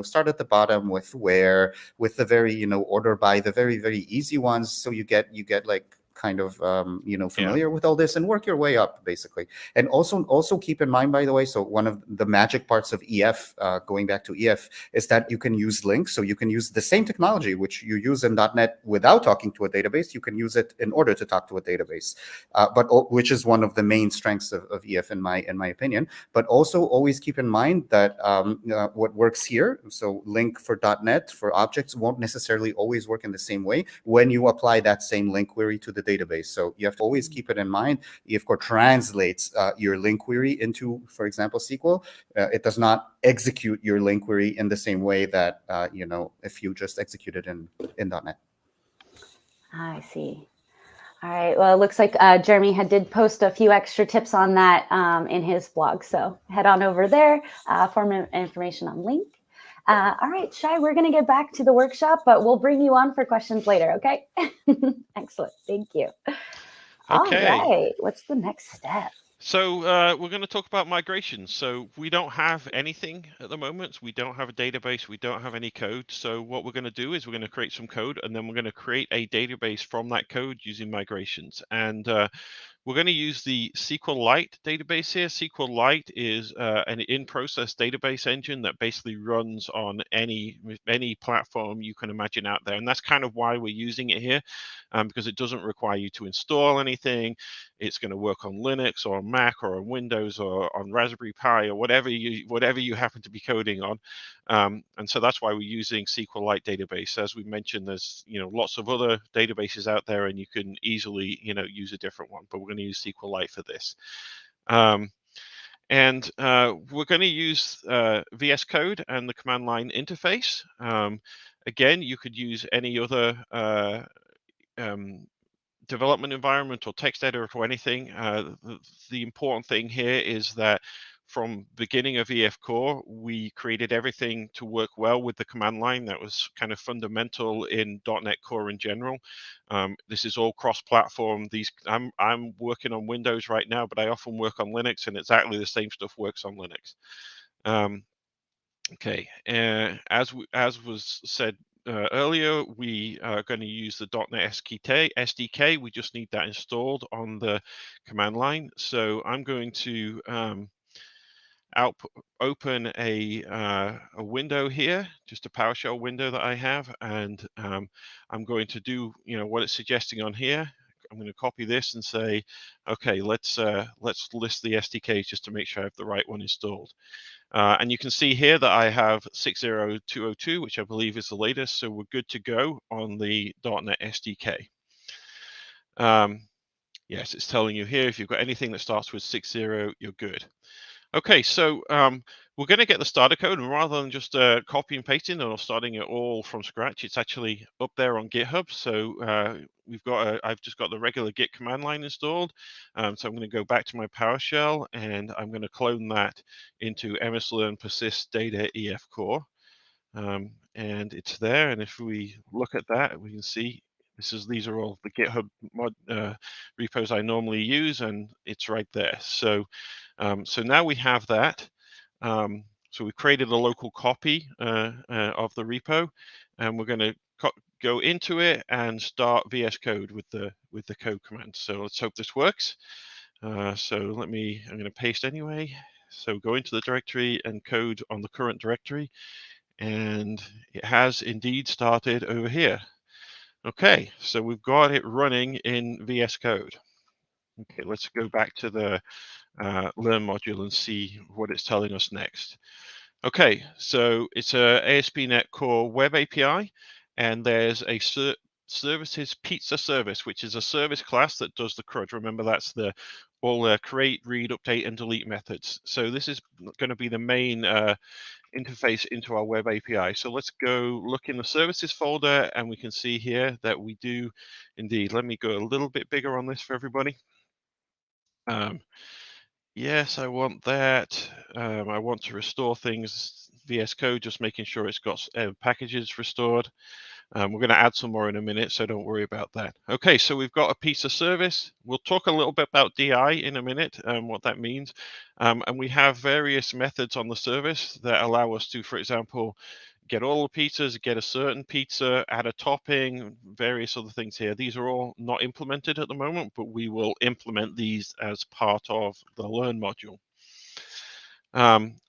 start at the bottom with where, with the very, order by, the very, very easy ones. So you get like kind of familiar with all this and work your way up basically. And also keep in mind, by the way, so one of the magic parts of EF, going back to EF, is that you can use LINQ. So you can use the same technology which you use in .NET without talking to a database. You can use it in order to talk to a database, which is one of the main strengths of EF in my opinion. But also always keep in mind that what works here, so LINQ for .NET for objects, won't necessarily always work in the same way when you apply that same LINQ query to the database. So you have to always keep it in mind. EF Core translates your LINQ query into, for example, SQL. It does not execute your LINQ query in the same way that if you just execute it in .NET. I see. All right. Well, it looks like Jeremy did post a few extra tips on that in his blog. So head on over there for more information on LINQ. All right, Shai, we're going to get back to the workshop, but we'll bring you on for questions later, okay? Excellent. Thank you. Okay. All right. What's the next step? So we're going to talk about migrations. So we don't have anything at the moment. We don't have a database. We don't have any code. So what we're going to do is we're going to create some code, and then we're going to create a database from that code using migrations. And we're going to use the SQLite database here. SQLite is an in-process database engine that basically runs on any platform you can imagine out there. And that's kind of why we're using it here, because it doesn't require you to install anything. It's going to work on Linux or on Mac or on Windows or on Raspberry Pi or whatever you happen to be coding on. And so that's why we're using SQLite database. As we mentioned, there's lots of other databases out there, and you can easily use a different one. But we're going to use SQLite for this. And we're going to use VS Code and the command line interface. Again, you could use any other development environment or text editor or anything. The important thing here is that from beginning of EF Core, we created everything to work well with the command line. That was kind of fundamental in .NET Core in general. This is all cross-platform. I'm working on Windows right now, but I often work on Linux, and exactly the same stuff works on Linux. Okay, as was said earlier, we are going to use the .NET SDK. We just need that installed on the command line. So I'm going to open a window here, just a PowerShell window that I have, and I'm going to do what it's suggesting on here. I'm going to copy this and say, okay, let's list the SDKs just to make sure I have the right one installed. And you can see here that I have 60202, which I believe is the latest, so we're good to go on the .NET SDK. Yes, it's telling you here if you've got anything that starts with 60, you're good. Okay, so we're going to get the starter code, and rather than just copy and pasting or starting it all from scratch, it's actually up there on GitHub. So I've just got the regular Git command line installed. So I'm going to go back to my PowerShell, and I'm going to clone that into mslearn persist data EF core, and it's there. And if we look at that, we can see these are all the GitHub repos I normally use, and it's right there. So so now we have that. So we've created a local copy of the repo, and we're going to go into it and start VS Code with the code command. So let's hope this works. So I'm going to paste anyway. So go into the directory and code on the current directory, and it has indeed started over here. Okay, so we've got it running in VS Code. Okay, let's go back to the Learn module and see what it's telling us next. Okay, so it's a ASP.NET Core Web API, and there's a services pizza service, which is a service class that does the CRUD. Remember, that's all the create, read, update, and delete methods. So this is going to be the main interface into our web API. So let's go look in the services folder, and we can see here that we do indeed. Let me go a little bit bigger on this for everybody. Yes, I want that. I want to restore things VS Code, just making sure it's got packages restored. We're going to add some more in a minute, so don't worry about that. Okay, so we've got a piece of service. We'll talk a little bit about DI in a minute, what that means. And we have various methods on the service that allow us to, for example, get all the pizzas, get a certain pizza, add a topping, various other things here. These are all not implemented at the moment, but we will implement these as part of the Learn module.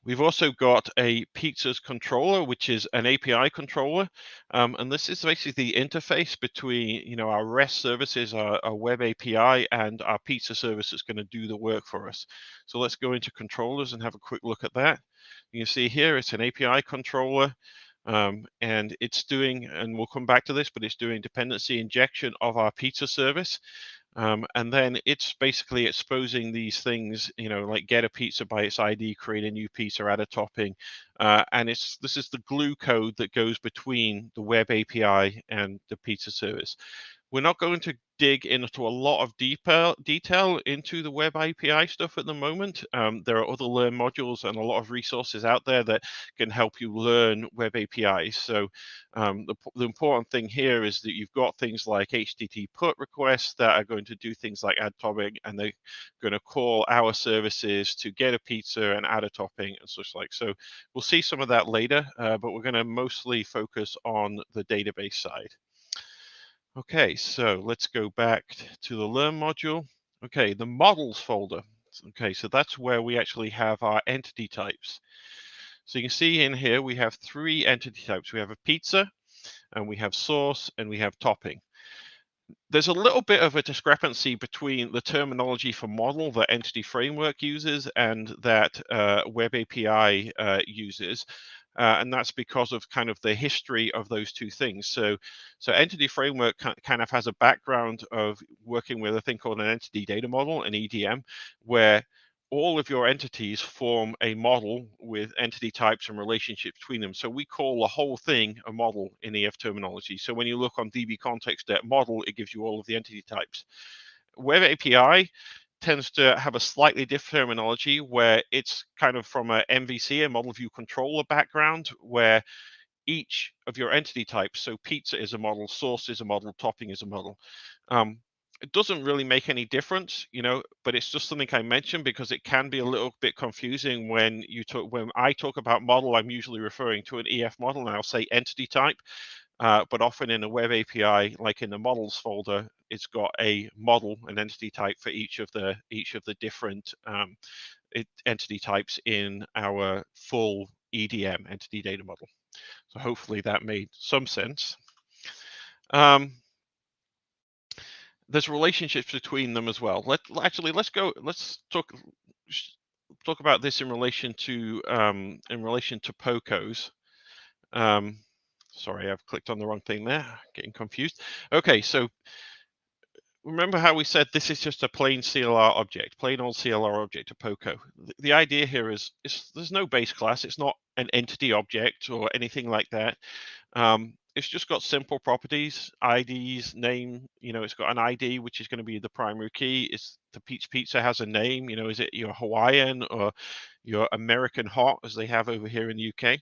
We've also got a pizzas controller, which is an API controller. And this is basically the interface between our REST services, our web API, and our pizza service that's going to do the work for us. So let's go into controllers and have a quick look at that. You can see here it's an API controller. And it's doing, and we'll come back to this, but it's doing dependency injection of our pizza service. And then it's basically exposing these things, like get a pizza by its ID, create a new pizza, add a topping. And this is the glue code that goes between the web API and the pizza service. We're not going to dig into a lot of detail into the web API stuff at the moment. There are other Learn modules and a lot of resources out there that can help you learn web APIs. So the important thing here is that you've got things like HTTP put requests that are going to do things like add topping, and they're going to call our services to get a pizza and add a topping and such like. So we'll see some of that later, but we're going to mostly focus on the database side. Okay, so let's go back to the Learn module. Okay, the models folder. Okay, so that's where we actually have our entity types. So you can see in here we have 3 entity types. We have a pizza, and we have source, and we have topping. There's a little bit of a discrepancy between the terminology for model that Entity Framework uses and that Web API uses. And that's because of kind of the history of those two things. So Entity Framework kind of has a background of working with a thing called an entity data model, an EDM, where all of your entities form a model with entity types and relationships between them. So we call the whole thing a model in EF terminology. So when you look on dbcontext.model, it gives you all of the entity types. Web API tends to have a slightly different terminology where it's kind of from a MVC, a model view controller background, where each of your entity types, so pizza is a model, source is a model, topping is a model. It doesn't really make any difference, but it's just something I mentioned because it can be a little bit confusing when I talk about model. I'm usually referring to an EF model, and I'll say entity type. But often in a web API, like in the models folder, it's got a model, an entity type for each of the different entity types in our full EDM, entity data model. So hopefully that made some sense. there's relationships between them as well. Let's talk about this in relation to POCOs. Sorry, I've clicked on the wrong thing there, getting confused. Okay, so remember how we said this is just a plain CLR object, plain old CLR object, a POCO. The idea here is there's no base class. It's not an entity object or anything like that. It's just got simple properties, IDs, name. It's got an ID, which is going to be the primary key. It's the Pete's Pizza has a name. Is it your Hawaiian or your American Hot, as they have over here in the UK?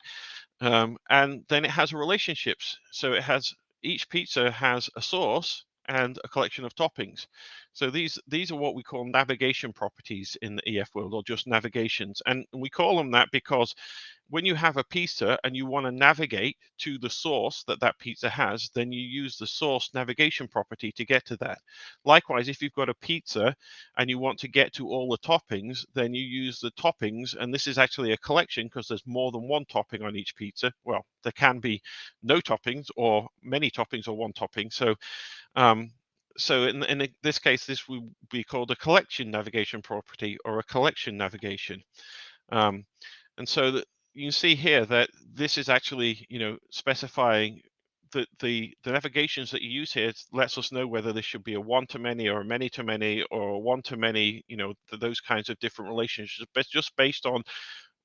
And then it has relationships. So each pizza has a source and a collection of toppings. So these are what we call navigation properties in the EF world, or just navigations. And we call them that because when you have a pizza and you want to navigate to the source that pizza has, then you use the source navigation property to get to that. Likewise, if you've got a pizza and you want to get to all the toppings, then you use the toppings, and this is actually a collection because there's more than one topping on each pizza. Well, there can be no toppings or many toppings or one topping. So in this case, this would be called a collection navigation property or a collection navigation. And so that you can see here that this is actually, specifying that the navigations that you use here lets us know whether this should be a one-to-many or a many-to-many or a one-to-many, those kinds of different relationships, but just based on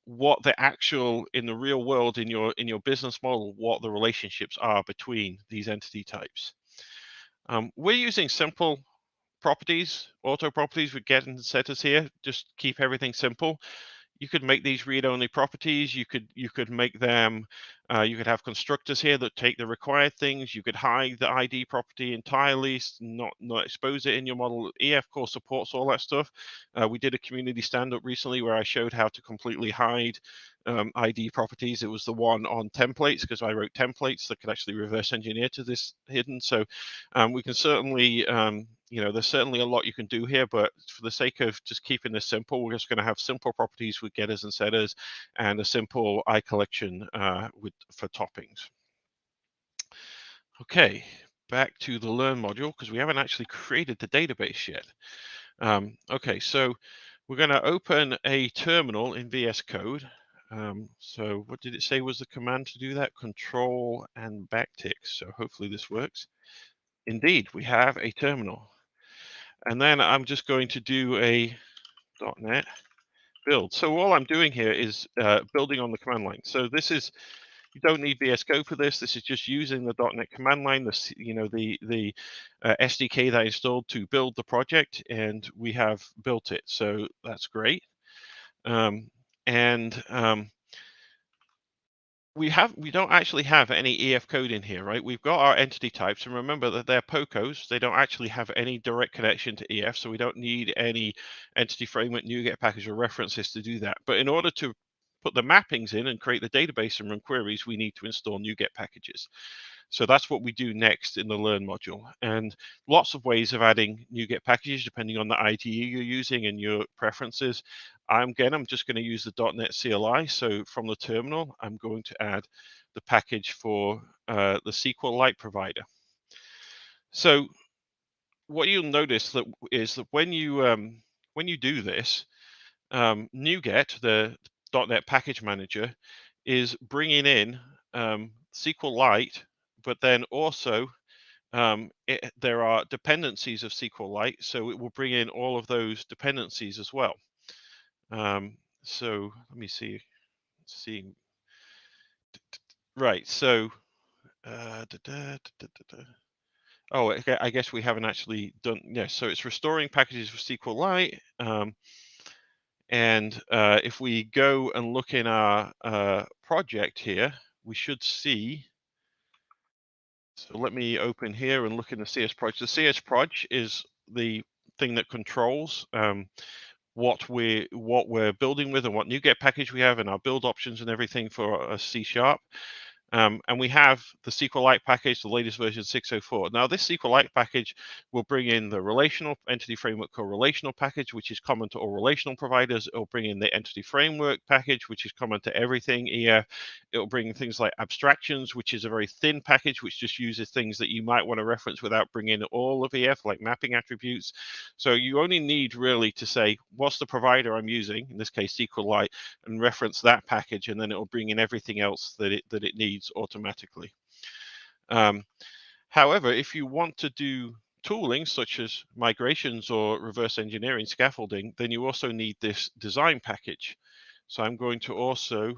what the actual, in the real world, in your business model, what the relationships are between these entity types. We're using simple properties, auto properties with get and setters here. Just keep everything simple. You could make these read-only properties. You could make them. You could have constructors here that take the required things. You could hide the ID property entirely, not expose it in your model. EF Core supports all that stuff. We did a community stand-up recently where I showed how to completely hide ID properties. It was the one on templates, because I wrote templates that could actually reverse engineer to this hidden. So we can certainly. There's certainly a lot you can do here, but for the sake of just keeping this simple, we're just going to have simple properties with getters and setters and a simple iCollection for toppings. Okay, back to the Learn module, because we haven't actually created the database yet. Okay, so we're going to open a terminal in VS Code. So what did it say was the command to do that? Control and backtick. So hopefully this works. Indeed, we have a terminal. And then I'm just going to do a .NET build. So all I'm doing here is building on the command line. So this is, you don't need VS Code for this. This is just using the .NET command line, the SDK that I installed to build the project, and we have built it. So that's great. We don't actually have any EF code in here, right? We've got our entity types, and remember that they're POCOs. They don't actually have any direct connection to EF, so we don't need any entity framework, NuGet package, or references to do that. But in order to put the mappings in and create the database and run queries, we need to install NuGet packages. So that's what we do next in the Learn module. And lots of ways of adding NuGet packages depending on the IDE you're using and your preferences. I'm just going to use the .NET CLI. So from the terminal, I'm going to add the package for the SQLite provider. So what you'll notice is that when you do this, NuGet, the .NET package manager, is bringing in SQLite, but then also there are dependencies of SQLite, so it will bring in all of those dependencies as well. So let me see. Right. So, oh, okay, I guess we haven't actually done. Yeah. So it's restoring packages for SQLite. And if we go and look in our project here, we should see. So let me open here and look in the CS-Proj. The CS-Proj is the thing that controls what we're building with and what NuGet package we have and our build options and everything for a C#. And we have the SQLite package, the latest version 604. Now, this SQLite package will bring in the relational entity framework core relational package, which is common to all relational providers. It'll bring in the entity framework package, which is common to everything EF. It'll bring things like abstractions, which is a very thin package, which just uses things that you might want to reference without bringing all of EF, like mapping attributes. So you only need really to say, what's the provider I'm using, in this case SQLite, and reference that package, and then it will bring in everything else that it needs automatically. However, if you want to do tooling such as migrations or reverse engineering scaffolding, then you also need this design package. So I'm going to also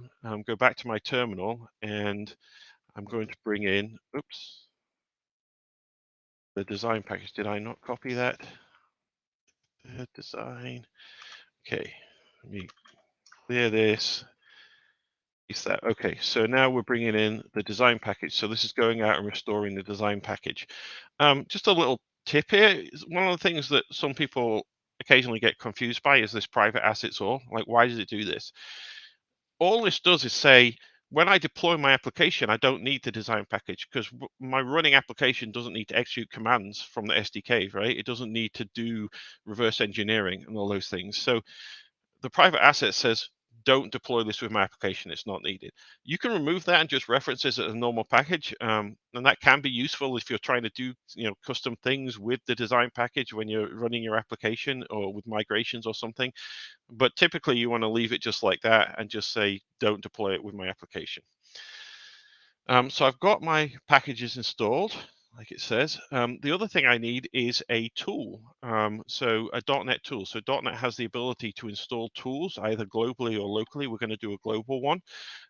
go back to my terminal, and I'm going to bring in, oops, the design package. Did I not copy that? Design. Okay, let me clear this. That. Okay, so now we're bringing in the design package. So this is going out and restoring the design package. Just a little tip here. One of the things that some people occasionally get confused by is this private assets all. Like, why does it do this? All this does is say, when I deploy my application, I don't need the design package because my running application doesn't need to execute commands from the SDK, right? It doesn't need to do reverse engineering and all those things. So the private asset says, don't deploy this with my application, it's not needed. You can remove that and just reference this as a normal package, and that can be useful if you're trying to do custom things with the design package when you're running your application or with migrations or something. But typically you want to leave it just like that and just say, don't deploy it with my application. So I've got my packages installed, like it says. The other thing I need is a tool, so a .NET tool. So .NET has the ability to install tools either globally or locally. We're going to do a global one.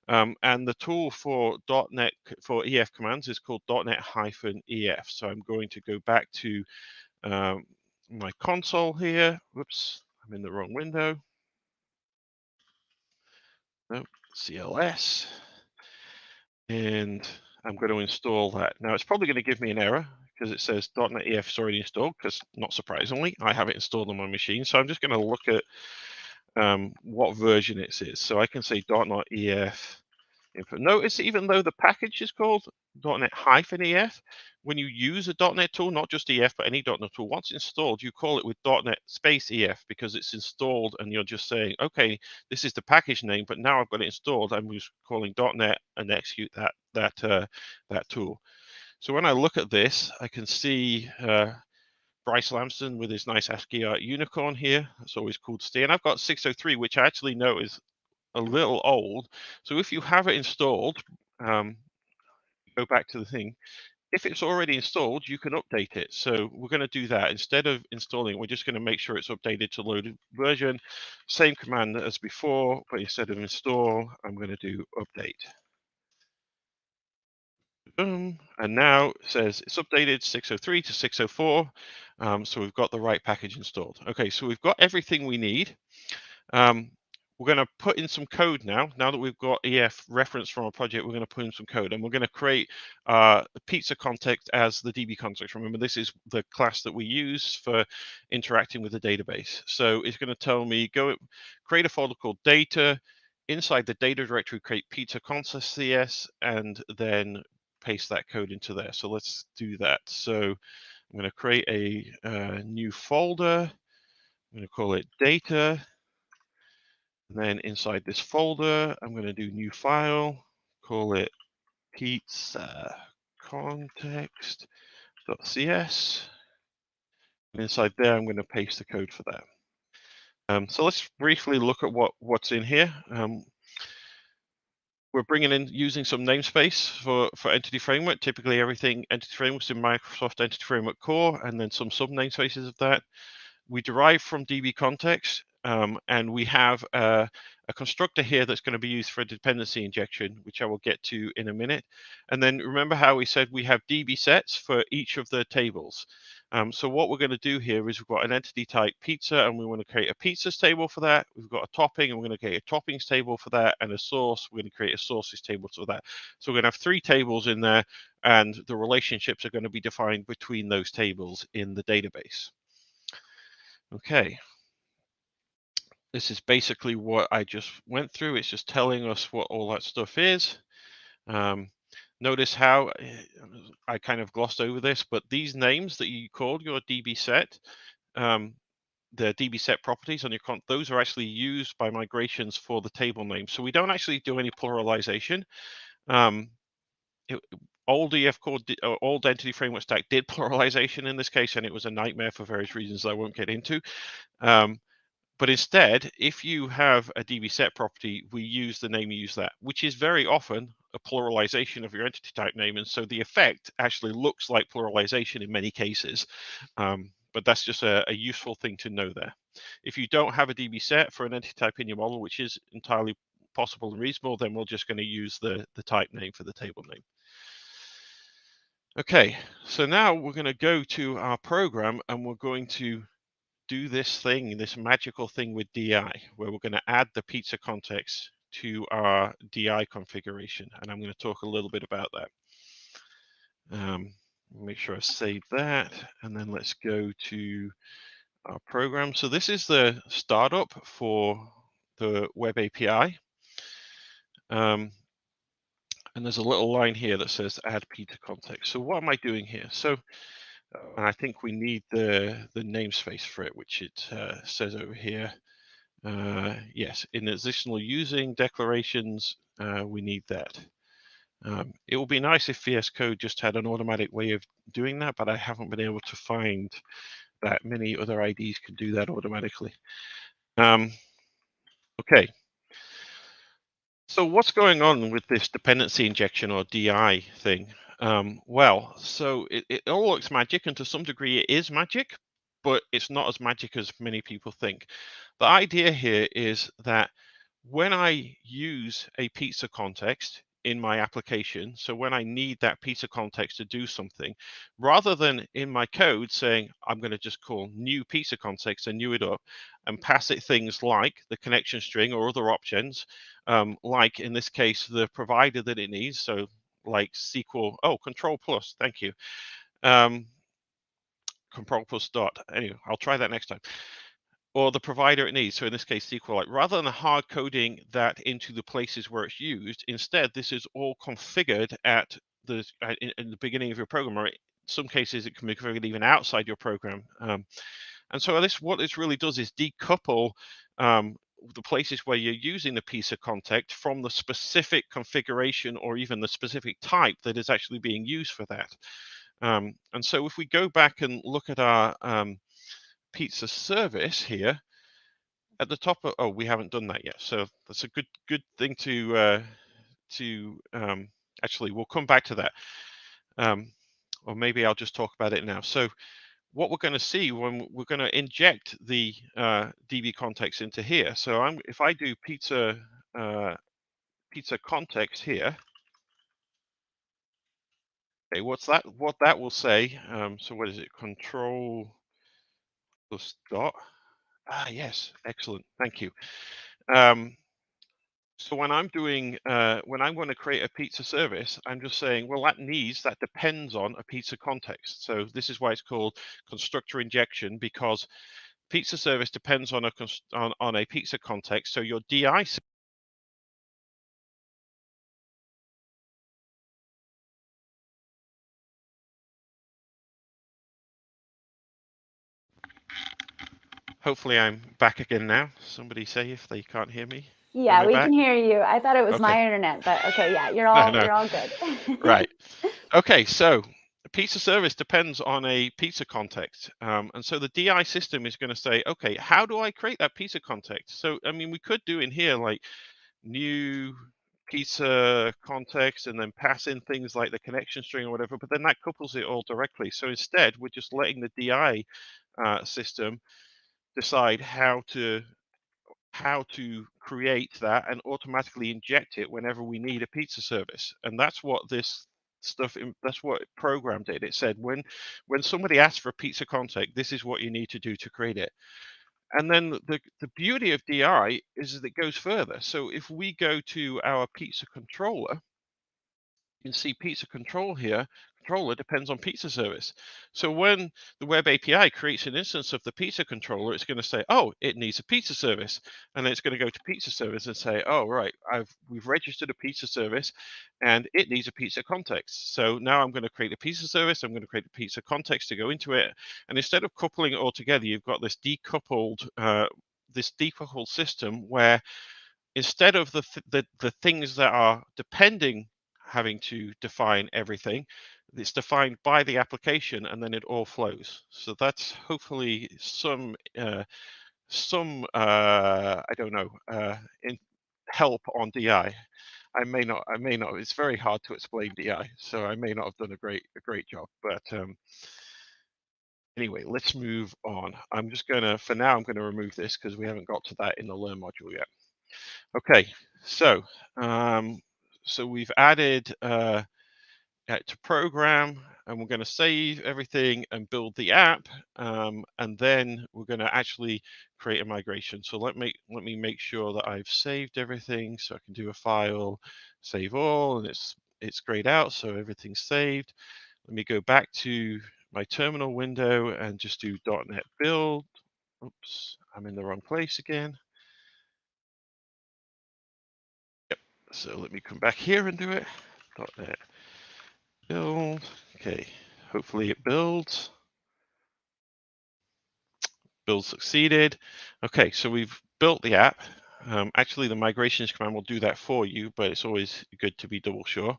And the tool for .NET for EF commands is called .NET-EF. So I'm going to go back to my console here. Whoops, I'm in the wrong window. Nope, CLS. And I'm going to install that. Now it's probably going to give me an error because it says .NET EF is already installed, because not surprisingly, I have it installed on my machine. So I'm just going to look at what version it is. So I can say .NET EF. Notice even though the package is called .NET-EF, when you use a .NET tool, not just EF, but any .NET tool, once installed, you call it with .NET space EF because it's installed and you're just saying, okay, this is the package name, but now I've got it installed, I'm just calling .NET and execute that tool. So when I look at this, I can see Bryce Lamston with his nice ASCII art unicorn here. That's always cool to see. And I've got 603, which I actually know is a little old. So if you have it installed, go back to the thing. If it's already installed, you can update it. So we're going to do that. Instead of installing, we're just going to make sure it's updated to loaded version. Same command as before, but instead of install, I'm going to do update. Boom. And now it says it's updated 603 to 604. So we've got the right package installed. Okay, so we've got everything we need. We're going to put in some code now. Now that we've got EF reference from our project, we're going to put in some code, and we're going to create the pizza context as the DB context. Remember, this is the class that we use for interacting with the database. So it's going to tell me, go create a folder called data. Inside the data directory, create pizza context CS, and then paste that code into there. So let's do that. So I'm going to create a new folder. I'm going to call it data. And then inside this folder, I'm going to do new file, call it pizza context.cs. And inside there, I'm going to paste the code for that. So let's briefly look at what's in here. We're bringing in using some namespace for Entity Framework. Typically, everything Entity Framework is in Microsoft Entity Framework Core, and then some sub namespaces of that. We derive from DB context, and we have a constructor here that's going to be used for a dependency injection, which I will get to in a minute. And then remember how we said we have DB sets for each of the tables. So what we're going to do here is we've got an entity type pizza, and we want to create a pizzas table for that. We've got a topping, and we're going to create a toppings table for that, and a source. We're going to create a sources table for that. So we're going to have 3 tables in there, and the relationships are going to be defined between those tables in the database. Okay. This is basically what I just went through. It's just telling us what all that stuff is. Notice how I kind of glossed over this, but these names that you called your DB set, the DB set properties on your those are actually used by migrations for the table name. So we don't actually do any pluralization. Old EF Core, old Entity Framework Stack did pluralization in this case, and it was a nightmare for various reasons I won't get into. But instead, if you have a DB set property, we use the name you use that, which is very often a pluralization of your entity type name. And so the effect actually looks like pluralization in many cases. But that's just a useful thing to know there. If you don't have a DB set for an entity type in your model, which is entirely possible and reasonable, then we're just going to use the type name for the table name. Okay, so now we're going to go to our program and we're going to do this thing, this magical thing with DI, where we're going to add the pizza context to our DI configuration. And I'm going to talk a little bit about that. Make sure I save that. And then let's go to our program. So this is the startup for the web API. And there's a little line here that says add pizza context. So what am I doing here? So and I think we need the namespace for it, which it says over here. Yes, in additional using declarations, we need that. It would be nice if VS Code just had an automatic way of doing that, but I haven't been able to find that many other IDs can do that automatically. Okay. So what's going on with this dependency injection or DI thing? Well, so it all looks magic, and to some degree it is magic, but it's not as magic as many people think. The idea here is that when I use a pizza context in my application, so when I need that pizza context to do something, rather than in my code saying, I'm going to just call new pizza context and new it up and pass it things like the connection string or other options, like in this case, the provider that it needs. So like SQL, control plus, thank you. Control plus dot. Anyway, I'll try that next time. Or the provider it needs. So in this case, SQLite. Rather than hard coding that into the places where it's used, instead, this is all configured at the in the beginning of your program, or in some cases, it can be configured even outside your program. And so what this really does is decouple the places where you're using the piece of context from the specific configuration or even the specific type that is actually being used for that. And so if we go back and look at our pizza service here at the top of, we haven't done that yet, so that's a good thing to actually we'll come back to that, or maybe I'll just talk about it now. So what we're going to see when we're going to inject the DB context into here, so if I do pizza context here, okay, what that will say, so what is it, control plus dot. Yes, excellent, thank you. So when I'm doing, when I'm going to create a pizza service, I'm just saying, well, that depends on a pizza context. So this is why it's called constructor injection, because pizza service depends on a pizza context. So your DI. Hopefully I'm back again now. Somebody say if they can't hear me. Yeah, we can hear you. I thought it was Okay. my internet, but okay, yeah, you're all good. Right. Okay, so pizza service depends on a pizza context. And so the DI system is going to say, okay, how do I create that pizza context? So, I mean, we could do in here like new pizza context and then pass in things like the connection string or whatever, but then that couples it all directly. So instead, we're just letting the DI system decide how to create that and automatically inject it whenever we need a pizza service. And that's what this stuff, that's what program did. It said when somebody asks for a pizza context, this is what you need to do to create it. And then the beauty of DI is that it goes further. So if we go to our pizza controller, you can see pizza control here controller depends on pizza service. So when the web API creates an instance of the pizza controller, it's going to say, oh, it needs a pizza service. And then it's going to go to pizza service and say, oh, right, we've registered a pizza service and it needs a pizza context. So now I'm going to create a pizza service. I'm going to create a pizza context to go into it. And instead of coupling it all together, you've got this decoupled system where instead of the things that are depending having to define everything, it's defined by the application and then it all flows. So that's hopefully some I don't know, in help on DI. I may not. It's very hard to explain DI, so I may not have done a great job. But anyway, let's move on. I'm just gonna, for now, I'm gonna remove this because we haven't got to that in the Learn module yet. Okay, so we've added to program, and we're going to save everything and build the app, and then we're going to actually create a migration. So let me make sure that I've saved everything, so I can do a file, save all, and it's grayed out, so everything's saved. Let me go back to my terminal window and just do .NET build. Oops, I'm in the wrong place again. So let me come back here and do it. .NET build. Okay, hopefully it builds. Build succeeded. Okay, so we've built the app. Actually, the migrations command will do that for you, but it's always good to be double sure.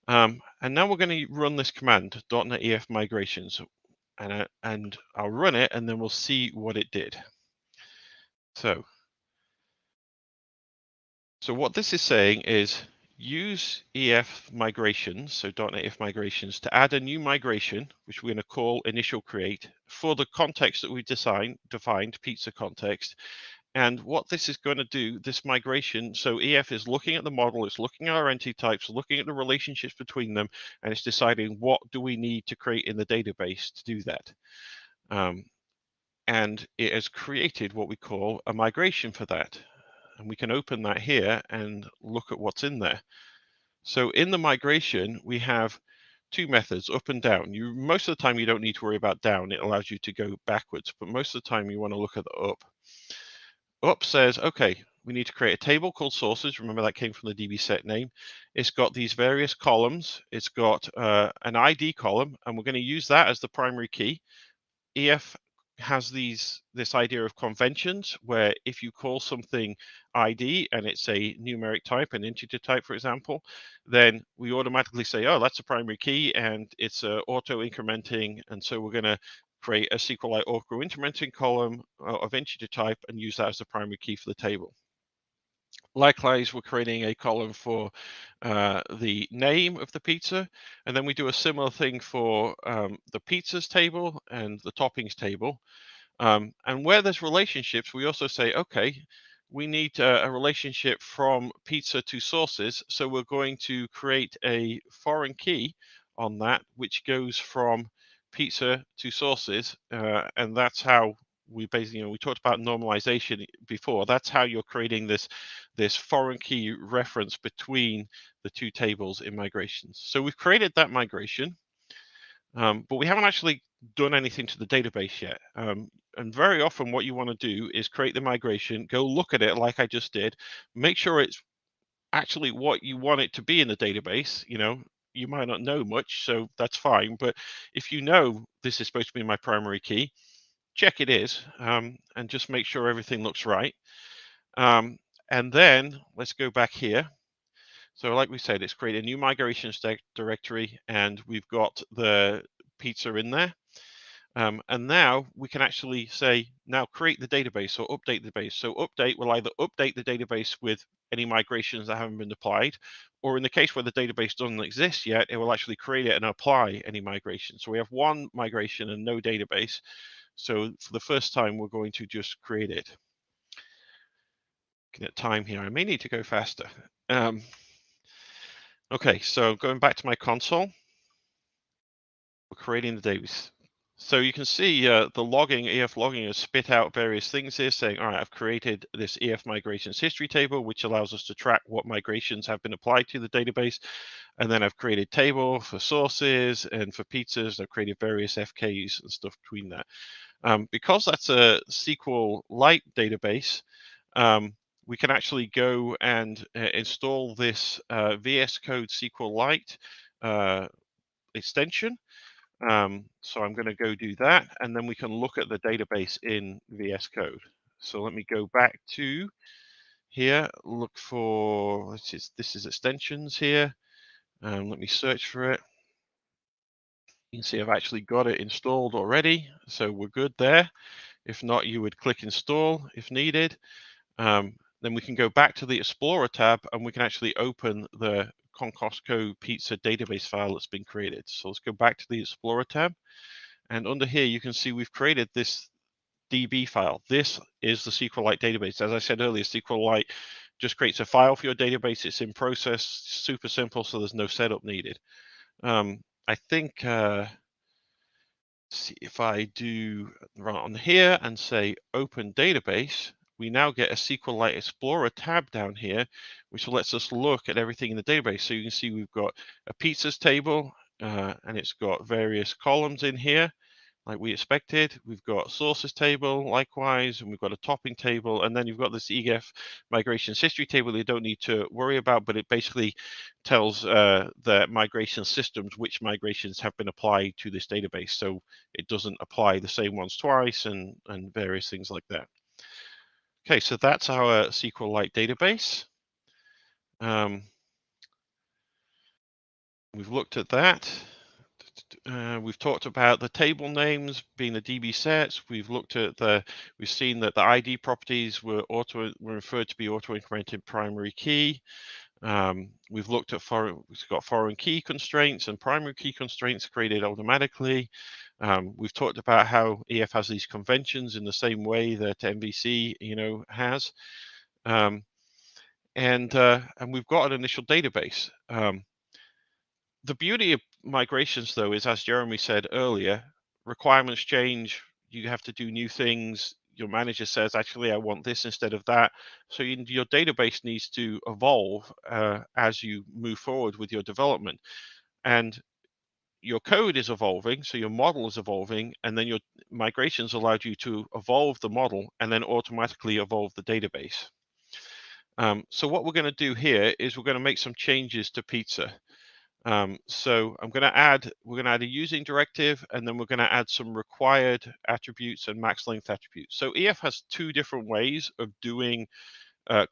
And now we're going to run this command, .NET EF migrations, and I'll run it, and then we'll see what it did. So what this is saying is use EF migrations, so .NET EF migrations, to add a new migration, which we're going to call initial create, for the context that we defined, pizza context. And what this is going to do, this migration, so EF is looking at the model, it's looking at our entity types, looking at the relationships between them, and it's deciding what do we need to create in the database to do that. And it has created what we call a migration for that. And we can open that here and look at what's in there. So in the migration, we have two methods, up and down. Most of the time, you don't need to worry about down. It allows you to go backwards, but most of the time you want to look at the up. Up says, okay, we need to create a table called sources. Remember that came from the DB set name. It's got these various columns. It's got an ID column, and we're going to use that as the primary key. EF has this idea of conventions where if you call something ID and it's a numeric type, an integer type, for example, then we automatically say, oh, that's a primary key and it's auto incrementing. And so we're going to create a SQLite auto incrementing column of integer type and use that as the primary key for the table. Likewise, we're creating a column for the name of the pizza, and then we do a similar thing for the pizzas table and the toppings table. And where there's relationships, we also say, okay, we need a relationship from pizza to sources, so we're going to create a foreign key on that, which goes from pizza to sources, and that's how we basically, we talked about normalization before. That's how you're creating this foreign key reference between the two tables in migrations. So we've created that migration, but we haven't actually done anything to the database yet. And very often what you want to do is create the migration, go look at it like I just did, make sure it's actually what you want it to be in the database. You might not know much, so that's fine. But if you know this is supposed to be my primary key, check it is, and just make sure everything looks right. And then let's go back here. So like we said, it's created a new migrations directory, and we've got the pizza in there. And now we can actually say, now create the database or update the database. So update will either update the database with any migrations that haven't been applied, or in the case where the database doesn't exist yet, it will actually create it and apply any migration. So we have one migration and no database. So for the first time, we're going to just create it. Looking at time here, I may need to go faster. Okay, so going back to my console, we're creating the database. So you can see the logging, EF logging has spit out various things here saying, all right, I've created this EF migrations history table, which allows us to track what migrations have been applied to the database. And then I've created table for sources and for pizzas. I've created various FKs and stuff between that. Because that's a SQLite database, we can actually go and install this VS Code SQLite extension. So I'm going to go do that, and then we can look at the database in VS Code. So let me go back to here, look for, this is extensions here. Let me search for it. You can see I've actually got it installed already, so we're good there. If not, you would click install if needed. Then we can go back to the Explorer tab and we can actually open the Concosco Pizza database file that's been created. So let's go back to the Explorer tab. And under here, you can see we've created this DB file. This is the SQLite database. As I said earlier, SQLite just creates a file for your database. It's in process, super simple, so there's no setup needed. I think, see if I do right on here and say open database, we now get a SQLite Explorer tab down here, which lets us look at everything in the database. So you can see we've got a pizzas table, and it's got various columns in here, like we expected. We've got sources table, likewise, and we've got a topping table, and then you've got this EF migrations history table you don't need to worry about, but it basically tells the migration systems which migrations have been applied to this database, so it doesn't apply the same ones twice and various things like that. Okay, so that's our SQLite database. We've looked at that. We've talked about the table names being the DB sets. We've looked at we've seen that the ID properties were referred to be auto-incremented primary key. We've looked at we've got foreign key constraints and primary key constraints created automatically. We've talked about how EF has these conventions in the same way that MVC, has. And we've got an initial database. The beauty of migrations, though, is, as Jeremy said earlier, requirements change. You have to do new things. Your manager says, actually, I want this instead of that. So your database needs to evolve as you move forward with your development. And your code is evolving, so your model is evolving, and then your migrations allowed you to evolve the model and then automatically evolve the database. So what we're going to do here is we're going to make some changes to Pizza. So we're going to add a using directive, and then we're going to add some required attributes and max length attributes. So EF has two different ways of doing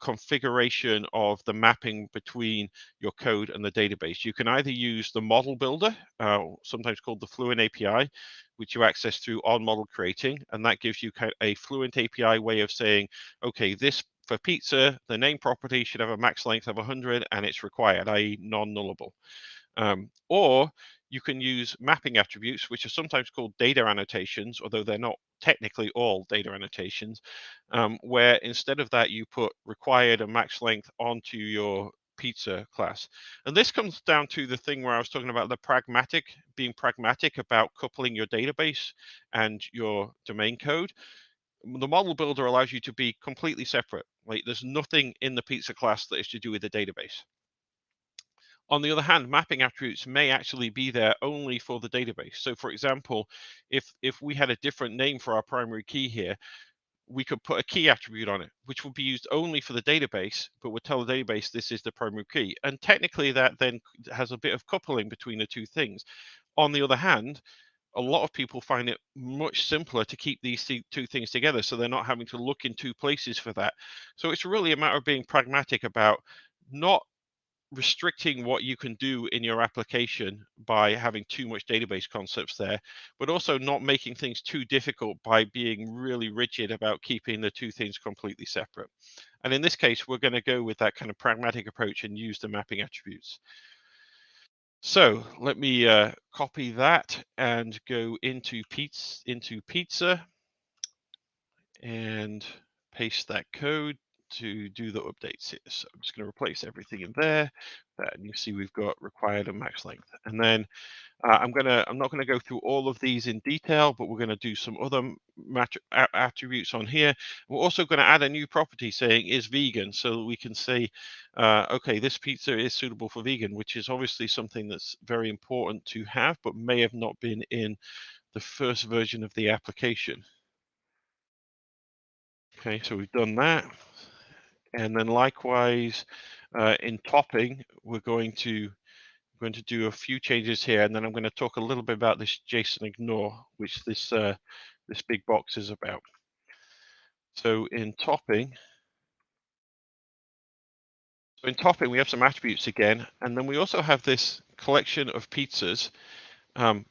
configuration of the mapping between your code and the database. You can either use the model builder, sometimes called the Fluent API, which you access through on model creating, and that gives you a Fluent API way of saying, okay, this for pizza, the name property should have a max length of 100 and it's required, i.e. non-nullable. Or you can use mapping attributes, which are sometimes called data annotations, although they're not technically all data annotations, where instead of that, you put required and max length onto your pizza class. And this comes down to the thing where I was talking about being pragmatic about coupling your database and your domain code. The model builder allows you to be completely separate. Like there's nothing in the pizza class that is to do with the database. On the other hand, mapping attributes may actually be there only for the database. So for example, if we had a different name for our primary key here, we could put a key attribute on it, which would be used only for the database, but would tell the database this is the primary key. And technically that then has a bit of coupling between the two things. On the other hand, a lot of people find it much simpler to keep these two things together, so they're not having to look in two places for that. So it's really a matter of being pragmatic about not restricting what you can do in your application by having too much database concepts there, but also not making things too difficult by being really rigid about keeping the two things completely separate. And in this case, we're going to go with that kind of pragmatic approach and use the mapping attributes. So let me copy that and go into Pizza and paste that code to do the updates here. So I'm just going to replace everything in there. And you see we've got required and max length. And then I'm not gonna go through all of these in detail, but we're gonna do some other attributes on here. We're also gonna add a new property saying is vegan, so that we can say, okay, this pizza is suitable for vegan, which is obviously something that's very important to have, but may have not been in the first version of the application. Okay, so we've done that. And then likewise, in topping, we're going to do a few changes here, and then I'm going to talk a little bit about this JSON ignore, which this big box is about. So in topping, we have some attributes again, and then we also have this collection of pizzas.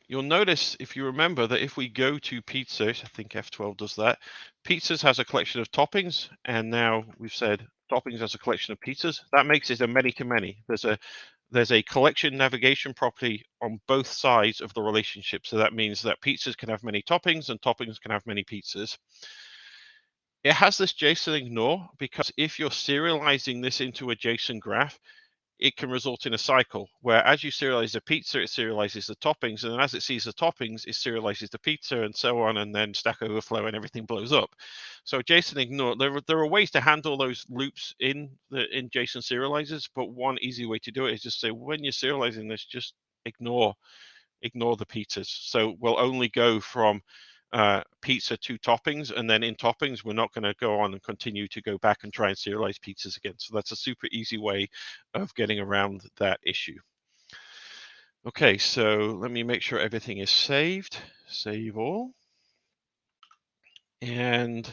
You'll notice, if you remember, that if we go to pizzas, I think F12 does that, pizzas has a collection of toppings, and now we've said toppings has a collection of pizzas. That makes it a many-to-many. There's a collection navigation property on both sides of the relationship. So that means that pizzas can have many toppings and toppings can have many pizzas. It has this JSON ignore because if you're serializing this into a JSON graph, it can result in a cycle where as you serialize the pizza, it serializes the toppings, and then as it sees the toppings, it serializes the pizza, and so on, and then Stack Overflow and everything blows up. So JSON ignore, there are ways to handle those loops in JSON serializers, but one easy way to do it is just say when you're serializing this, just ignore the pizzas. So we'll only go from pizza to toppings, and then in toppings we're not going to go on and continue to go back and try and serialize pizzas again. So that's a super easy way of getting around that issue. Okay, so let me make sure everything is saved. Save all. And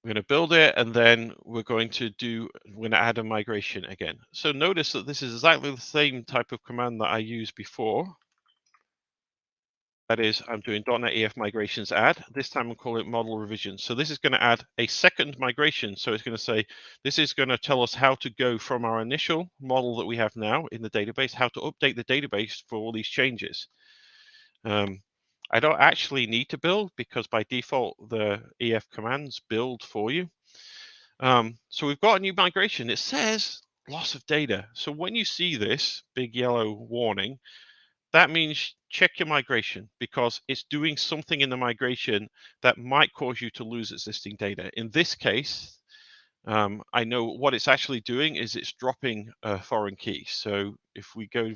we're going to build it, and then we're going to add a migration again. So notice that this is exactly the same type of command that I used before. That is, I'm doing .NET EF migrations add. This time I'm calling it model revision. So this is going to add a second migration. So it's going to say, this is going to tell us how to go from our initial model that we have now in the database, how to update the database for all these changes. I don't actually need to build because by default, the EF commands build for you. So we've got a new migration. It says loss of data. So when you see this big yellow warning, that means check your migration because it's doing something in the migration that might cause you to lose existing data. In this case, I know what it's actually doing is it's dropping a foreign key. So if we go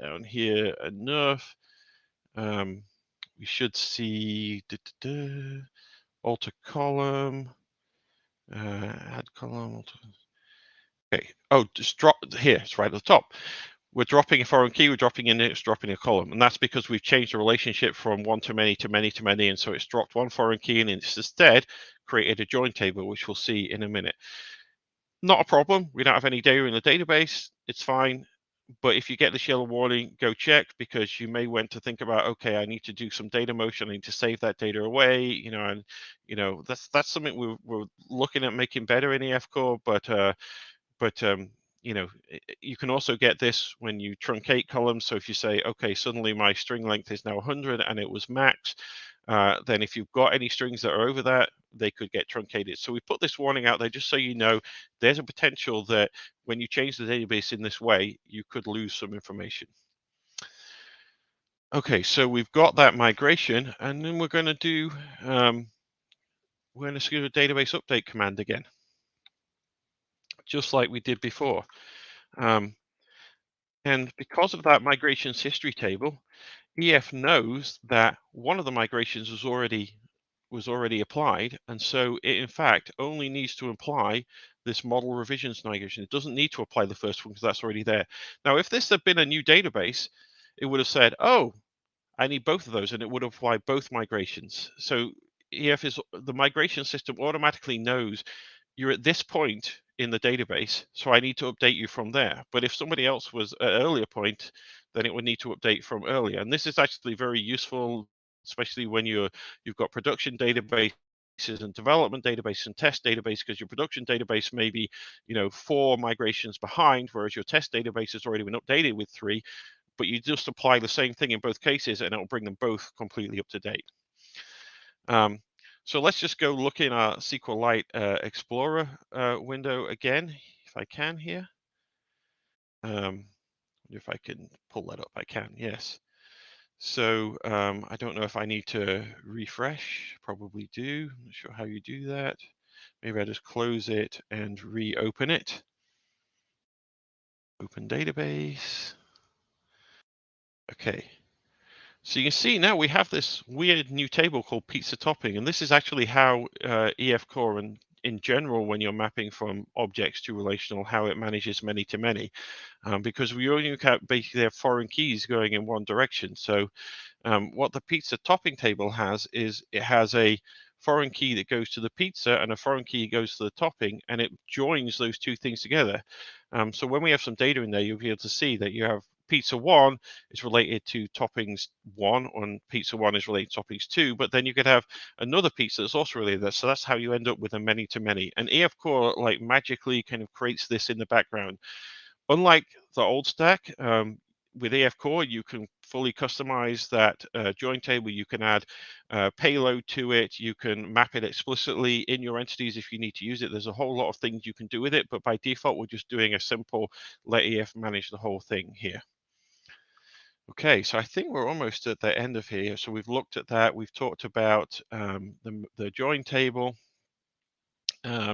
down here enough, we should see alter column, add column. Alter. Okay. Oh, just drop here. It's right at the top. We're dropping a foreign key, we're dropping in it, it's dropping a column. And that's because we've changed the relationship from one to many to many to many. And so it's dropped one foreign key and it's instead created a join table, which we'll see in a minute. Not a problem. We don't have any data in the database. It's fine. But if you get this yellow warning, go check because you may want to think about, okay, I need to do some data motion. I need to save that data away, and that's something we're looking at making better in EF Core, but you can also get this when you truncate columns. So if you say, okay, suddenly my string length is now 100 and it was max, then if you've got any strings that are over that, they could get truncated. So we put this warning out there just so you know there's a potential that when you change the database in this way, you could lose some information. Okay, so we've got that migration, and then we're going to do a database update command again, just like we did before. And because of that migrations history table, EF knows that one of the migrations was already applied, and so it in fact only needs to apply this model revisions migration. It doesn't need to apply the first one because that's already there. Now, if this had been a new database, it would have said, "Oh, I need both of those," and it would apply both migrations. So the migration system automatically knows you're at this point in the database, so I need to update you from there. But if somebody else was at an earlier point, then it would need to update from earlier. And this is actually very useful, especially when you've got production databases and development database and test database, because your production database may be 4 migrations behind, whereas your test database has already been updated with 3. But you just apply the same thing in both cases, and it will bring them both completely up to date. So let's just go look in our SQLite Explorer window again, if I can here. If I can pull that up, I can, yes. So I don't know if I need to refresh. Probably do. I'm not sure how you do that. Maybe I just close it and reopen it. Open database. Okay. So you can see now we have this weird new table called pizza topping, and this is actually how EF Core and in general, when you're mapping from objects to relational, how it manages many-to-many, because we only basically have foreign keys going in one direction. So what the pizza topping table has is it has a foreign key that goes to the pizza and a foreign key goes to the topping, and it joins those two things together. So when we have some data in there, you'll be able to see that you have pizza 1 is related to toppings 1, and pizza 1 is related to toppings 2, but then you could have another pizza that's also related to that. So that's how you end up with a many-to-many. And EF Core like magically kind of creates this in the background. Unlike the old stack, with EF Core, you can fully customize that join table. You can add payload to it. You can map it explicitly in your entities if you need to use it. There's a whole lot of things you can do with it, but by default, we're just doing a simple let EF manage the whole thing here. Okay, so I think we're almost at the end of here. So we've looked at that. We've talked about the join table. Yeah,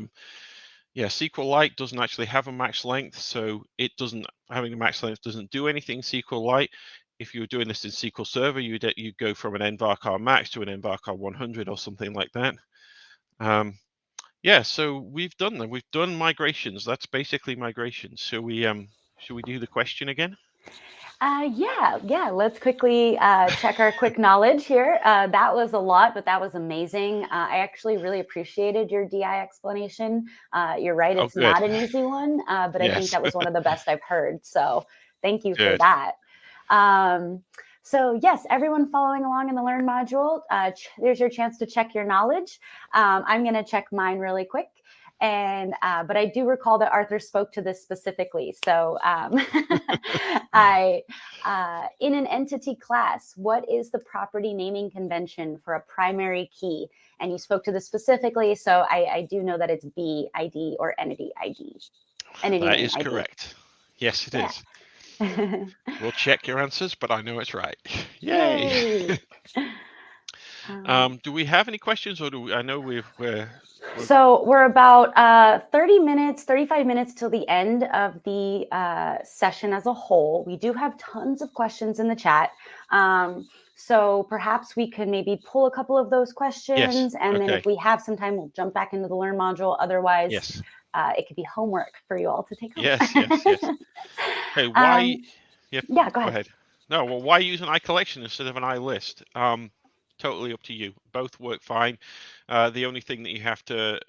SQLite doesn't actually have a max length, so it doesn't, having a max length doesn't do anything SQLite. If you were doing this in SQL Server, you'd go from an nvarchar max to an nvarchar 100 or something like that. Yeah, so we've done them. We've done migrations. That's basically migrations. Should we do the question again? Yeah. Let's quickly check our quick knowledge here. That was a lot, but that was amazing. I actually really appreciated your DI explanation. You're right, it's not an easy one, but I think that was one of the best I've heard. So thank you for that. So yes, everyone following along in the Learn module, there's your chance to check your knowledge. I'm going to check mine really quick. And but I do recall that Arthur spoke to this specifically. So in an entity class, what is the property naming convention for a primary key? And you spoke to this specifically, so I do know that it's B ID or entity ID. That is correct. Yes, it is. We'll check your answers, but I know it's right. Yay! Do we have any questions, or do we, I know we're so we're about 35 minutes till the end of the session as a whole. We do have tons of questions in the chat. So perhaps we could maybe pull a couple of those questions, and then if we have some time, we'll jump back into the Learn module. Otherwise, it could be homework for you all to take home. Yes. Hey, why? Yeah, go ahead. No, well, why use an iCollection instead of an iList? Totally up to you. Both work fine. The only thing that you have to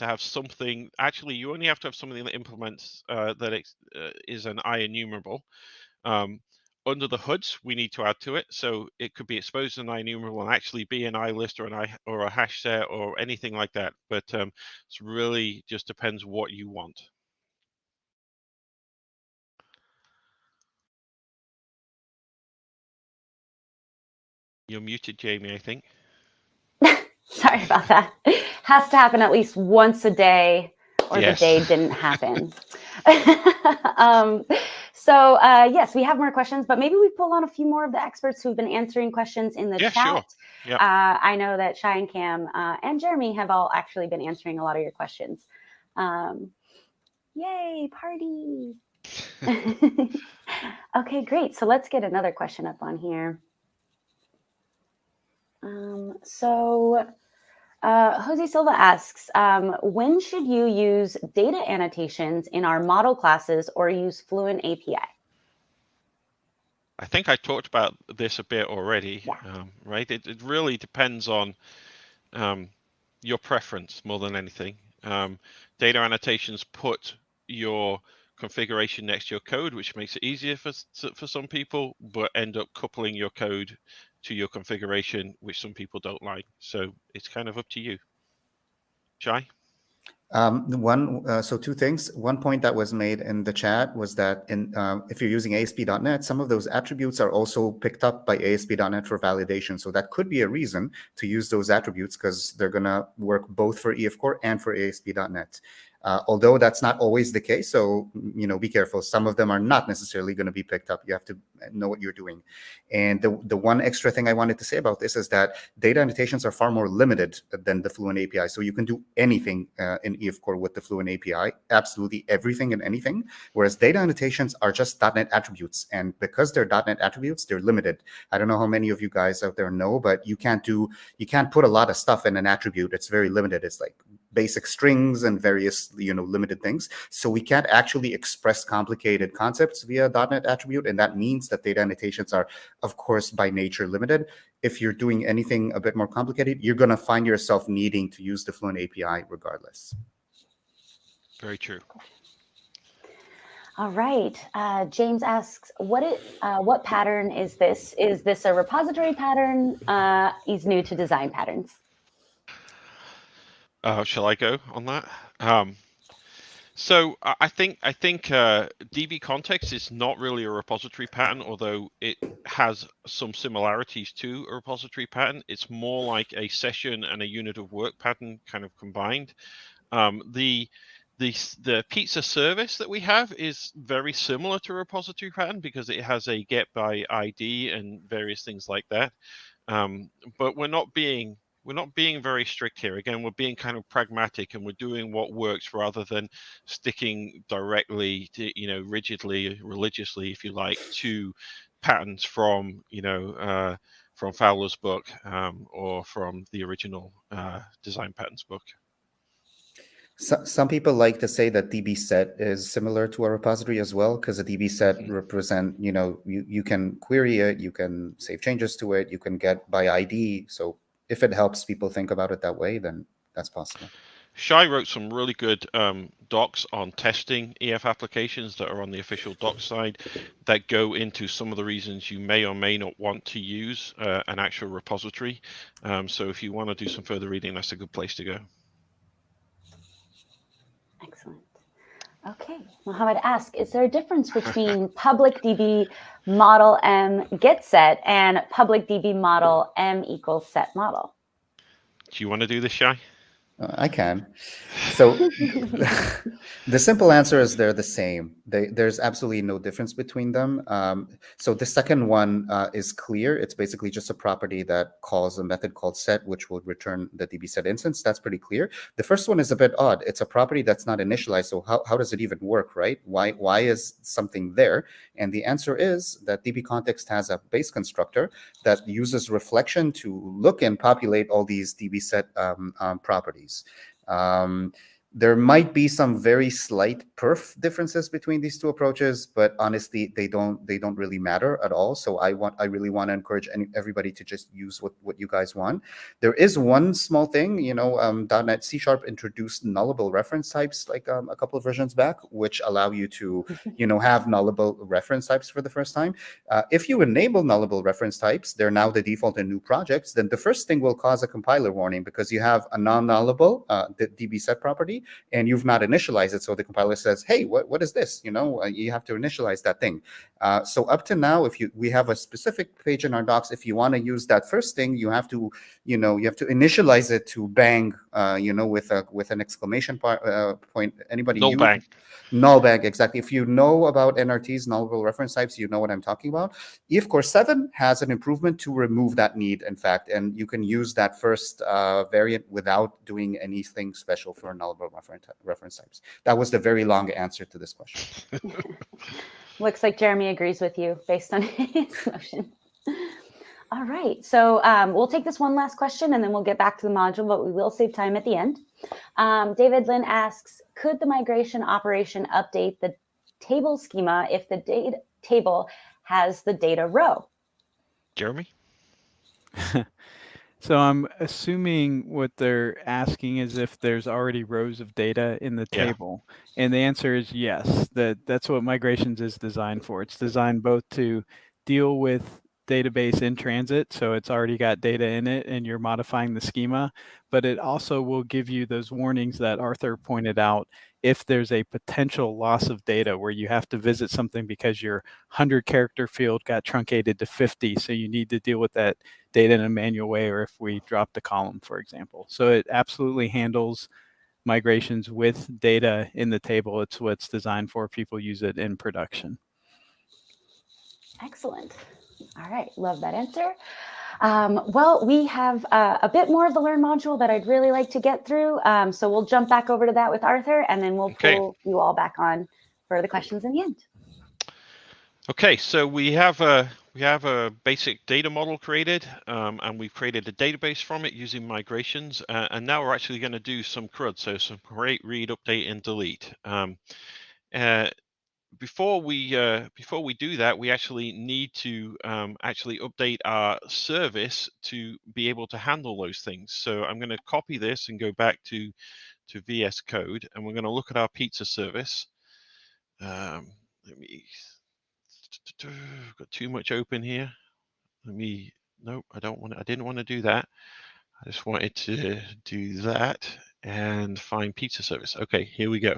have something. Actually, you only have to have something that implements that is an IEnumerable. Under the hoods, we need to add to it, so it could be exposed as an IEnumerable and actually be an iList or a hash set or anything like that. But it's really just depends what you want. You're muted, Jamie, I think. Sorry about that. Has to happen at least once a day, or the day didn't happen. So yes, we have more questions, but maybe we pull on a few more of the experts who've been answering questions in the chat. Sure. Yep. I know that Shai and Cam and Jeremy have all actually been answering a lot of your questions. Yay, party. Okay, great. So let's get another question up on here. Jose Silva asks, when should you use data annotations in our model classes or use Fluent API? I think I talked about this a bit already, right? It really depends on your preference more than anything. Data annotations put your configuration next to your code, which makes it easier for some people, but end up coupling your code to your configuration, which some people don't like. So it's kind of up to you. Shai? So two things. One point that was made in the chat was that if you're using ASP.NET, some of those attributes are also picked up by ASP.NET for validation. So that could be a reason to use those attributes because they're going to work both for EF Core and for ASP.NET. Although that's not always the case, so be careful. Some of them are not necessarily going to be picked up. You have to know what you're doing. And the one extra thing I wanted to say about this is that data annotations are far more limited than the Fluent API. So you can do anything in EF Core with the Fluent API, absolutely everything and anything. Whereas data annotations are just .NET attributes, and because they're .NET attributes, they're limited. I don't know how many of you guys out there know, but you can't put a lot of stuff in an attribute. It's very limited. It's like basic strings and various limited things. So we can't actually express complicated concepts via .NET attribute, and that means that data annotations are, of course, by nature limited. If you're doing anything a bit more complicated, you're going to find yourself needing to use the Fluent API regardless. Very true. All right. James asks, what pattern is this? Is this a repository pattern? He's new to design patterns. Shall I go on that? So I think DB context is not really a repository pattern, although it has some similarities to a repository pattern. It's more like a session and a unit of work pattern kind of combined. The pizza service that we have is very similar to a repository pattern because it has a get by ID and various things like that. But we're not being very strict here. Again, we're being kind of pragmatic, and we're doing what works rather than sticking directly to, rigidly, religiously, if you like, to patterns from, from Fowler's book or from the original design patterns book. Some people like to say that DB set is similar to a repository as well, because a DB set represent, you can query it, you can save changes to it, you can get by ID. So if it helps people think about it that way, then that's possible. Shai wrote some really good docs on testing EF applications that are on the official doc side that go into some of the reasons you may or may not want to use an actual repository. So if you want to do some further reading, that's a good place to go. Excellent. Okay, Mohammed asks, is there a difference between public DB model M get set and public DB model M equals set model? Do you want to do this, Shai? I can. So the simple answer is they're the same. There's absolutely no difference between them. So the second one is clear. It's basically just a property that calls a method called set, which will return the DB set instance. That's pretty clear. The first one is a bit odd. It's a property that's not initialized. So how does it even work, right? Why is something there? And the answer is that DB context has a base constructor that uses reflection to look and populate all these DB set properties. There might be some very slight perf differences between these two approaches, but honestly, they don't really matter at all. So I really want to encourage everybody to just use what you guys want. There is one small thing, .NET C# introduced nullable reference types like a couple of versions back, which allow you to, have nullable reference types for the first time. If you enable nullable reference types, they're now the default in new projects. Then the first thing will cause a compiler warning because you have a non-nullable DB set property, and you've not initialized it. So the compiler says, hey, what is this? You have to initialize that thing. So up to now, we have a specific page in our docs. If you want to use that first thing, you have to initialize it to bang, with an exclamation point. Anybody? Null bang. Null bang, exactly. If you know about NRT's nullable reference types, you know what I'm talking about. EF Core 7 has an improvement to remove that need, in fact, and you can use that first variant without doing anything special for nullable reference types. That was the very long answer to this question. Looks like Jeremy agrees with you based on his motion. All right, so we'll take this one last question and then we'll get back to the module, but we will save time at the end. David Lynn asks, could the migration operation update the table schema if the data table has the data row? Jeremy? So I'm assuming what they're asking is if there's already rows of data in the table. And the answer is yes. That's what migrations is designed for. It's designed both to deal with database in transit, so it's already got data in it and you're modifying the schema, but it also will give you those warnings that Arthur pointed out if there's a potential loss of data where you have to visit something because your 100-character field got truncated to 50, so you need to deal with that data in a manual way, or if we dropped a column, for example. So it absolutely handles migrations with data in the table. It's what's designed for. People use it in production. Excellent. All right, love that answer. Well, we have a bit more of the Learn module that I'd really like to get through. So we'll jump back over to that with Arthur, and then we'll pull you all back on for the questions in the end. Okay, so we have a basic data model created, and we've created a database from it using migrations, and now we're actually going to do some CRUD, so some create, read, update, and delete. Before we do that, we actually need to actually update our service to be able to handle those things. So I'm going to copy this and go back to VS Code, and we're going to look at our pizza service. Let me. I've got too much open here. Nope, I didn't want to do that. I just wanted to do that and find pizza service. Okay, here we go.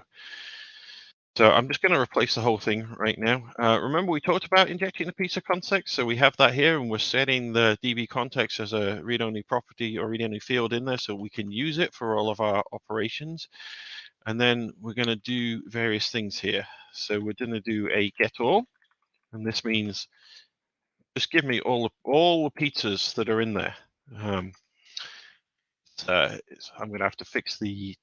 So I'm just going to replace the whole thing right now. Remember we talked about injecting the pizza context? So we have that here, and we're setting the DB context as a read-only property or read-only field in there so we can use it for all of our operations. And then we're going to do various things here. So we're going to do a get all, and this means just give me all the pizzas that are in there. I'm going to have to fix the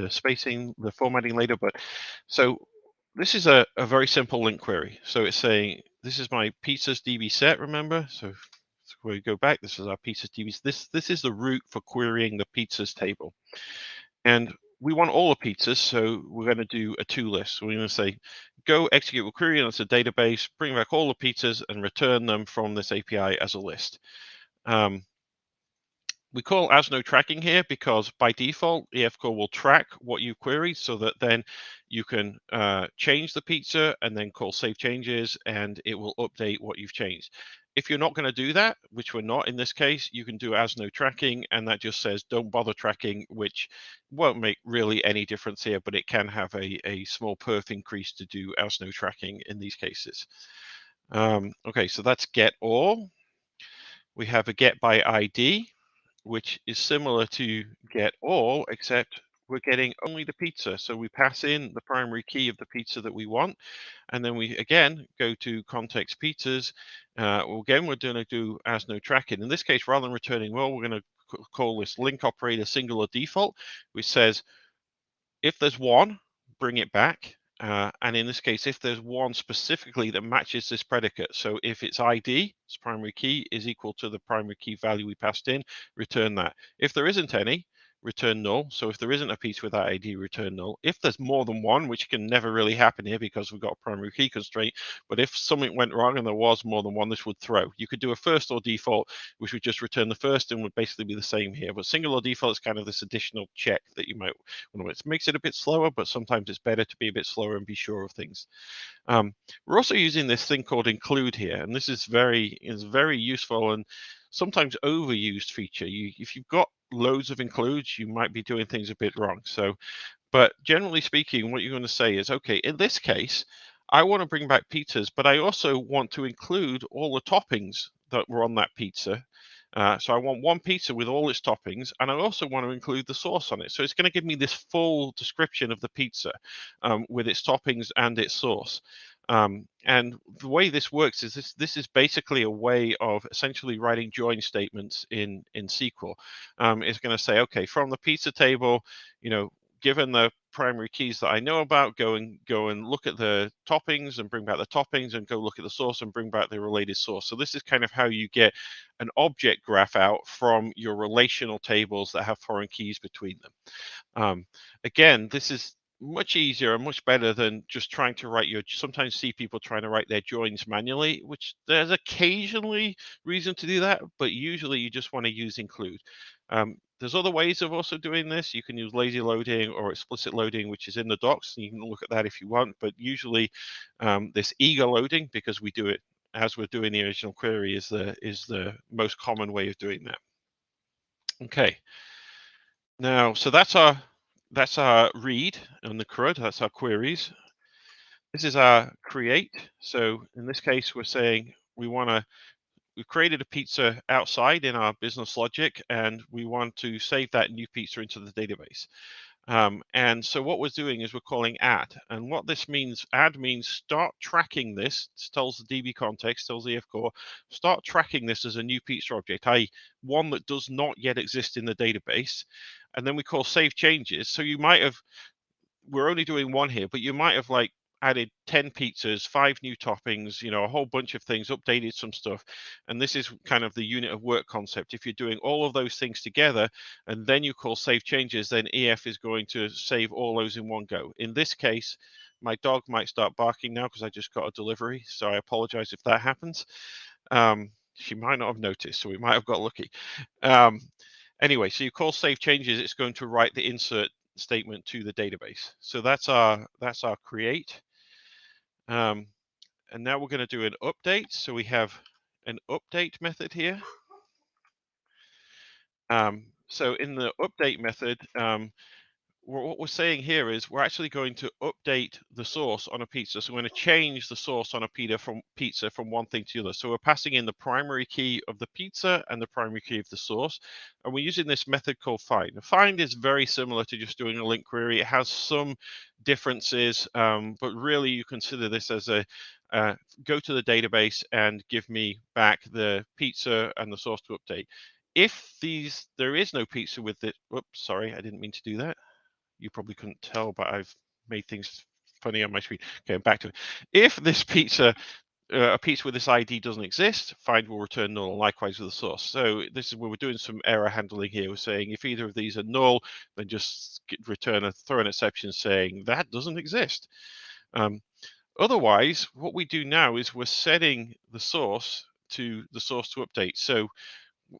spacing, the formatting later. But so this is a very simple link query. So it's saying this is my pizzas DB set. Remember, so we go back. This is our pizzas DB. This is the route for querying the pizzas table, and we want all the pizzas, so we're going to do a to list. So we're going to say, go execute a query, and it's a database, bring back all the pizzas and return them from this API as a list. We call as no tracking here because by default, EF Core will track what you queried so that then you can change the pizza and then call save changes and it will update what you've changed. If you're not going to do that, which we're not in this case, you can do as no tracking, and that just says don't bother tracking, which won't make really any difference here, but it can have a small perf increase to do as no tracking in these cases. Okay, so that's get all. We have a get by ID, which is similar to get all, except we're getting only the pizza. So we pass in the primary key of the pizza that we want, and then we again go to context pizzas. Again, we're going to do as no tracking. In this case, rather than returning well, we're going to call this link operator singular default, which says if there's one, bring it back. And in this case, if there's one specifically that matches this predicate, so if its ID, its primary key, is equal to the primary key value we passed in, return that. If there isn't any, return null. So if there isn't a piece with that ID, return null. If there's more than one, which can never really happen here because we've got a primary key constraint, but if something went wrong and there was more than one, this would throw. You could do a first or default, which would just return the first and would basically be the same here. But single or default is kind of this additional check that you might want to. It makes it a bit slower, but sometimes it's better to be a bit slower and be sure of things. We're also using this thing called include here, and this is very useful and sometimes overused feature. If you've got loads of includes, you might be doing things a bit wrong. So, but generally speaking, what you're going to say is, okay, in this case, I want to bring back pizzas, but I also want to include all the toppings that were on that pizza. So I want one pizza with all its toppings, and I also want to include the sauce on it. So it's going to give me this full description of the pizza with its toppings and its sauce. And the way this works is this is basically a way of essentially writing join statements in SQL. It's going to say, okay, from the pizza table, given the primary keys that I know about, go and look at the toppings and bring back the toppings, and go look at the source and bring back the related source. So this is kind of how you get an object graph out from your relational tables that have foreign keys between them. Again, this is much easier and much better than just trying to write sometimes see people trying to write their joins manually, which there's occasionally reason to do that, but usually you just want to use include. There's other ways of also doing this. You can use lazy loading or explicit loading, which is in the docs. You can look at that if you want, but usually this eager loading, because we do it as we're doing the original query, is the most common way of doing that. Okay. Now, so that's our read on the CRUD. That's our queries. This is our create. So in this case, we're saying we've created a pizza outside in our business logic, and we want to save that new pizza into the database. And so what we're doing is we're calling add. And what this means, add means start tracking this. This tells the DB context, tells EF Core, start tracking this as a new pizza object, i.e. one that does not yet exist in the database. And then we call save changes. So you might have, we're only doing one here, but you might have like added 10 pizzas, 5 new toppings, you know, a whole bunch of things, updated some stuff. And this is kind of the unit of work concept. If you're doing all of those things together and then you call save changes, then EF is going to save all those in one go. In this case, my dog might start barking now because I just got a delivery. So I apologize if that happens. She might not have noticed, so we might have got lucky. Anyway, so you call save changes, it's going to write the insert statement to the database. So that's our create. And now we're going to do an update. So we have an update method here. So in the update method, what we're saying here is we're actually going to update the source on a pizza. So we're going to change the source on a pizza from one thing to the other. So we're passing in the primary key of the pizza and the primary key of the source. And we're using this method called find. Now, find is very similar to just doing a link query. It has some differences, but really you consider this as a go to the database and give me back the pizza and the source to update. If there is no pizza with it, whoops, sorry, I didn't mean to do that. You probably couldn't tell, but I've made things funny on my screen. Okay, back to it. If this pizza, a pizza with this ID doesn't exist, find will return null, likewise with the source. So this is where we're doing some error handling here. We're saying if either of these are null, then just throw an exception saying that doesn't exist. Otherwise, what we do now is we're setting the source to update. So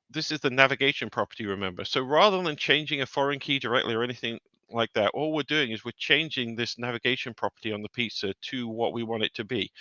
this is the navigation property, remember. So rather than changing a foreign key directly or anything like that, all we're doing is we're changing this navigation property on the pizza to what we want it to be.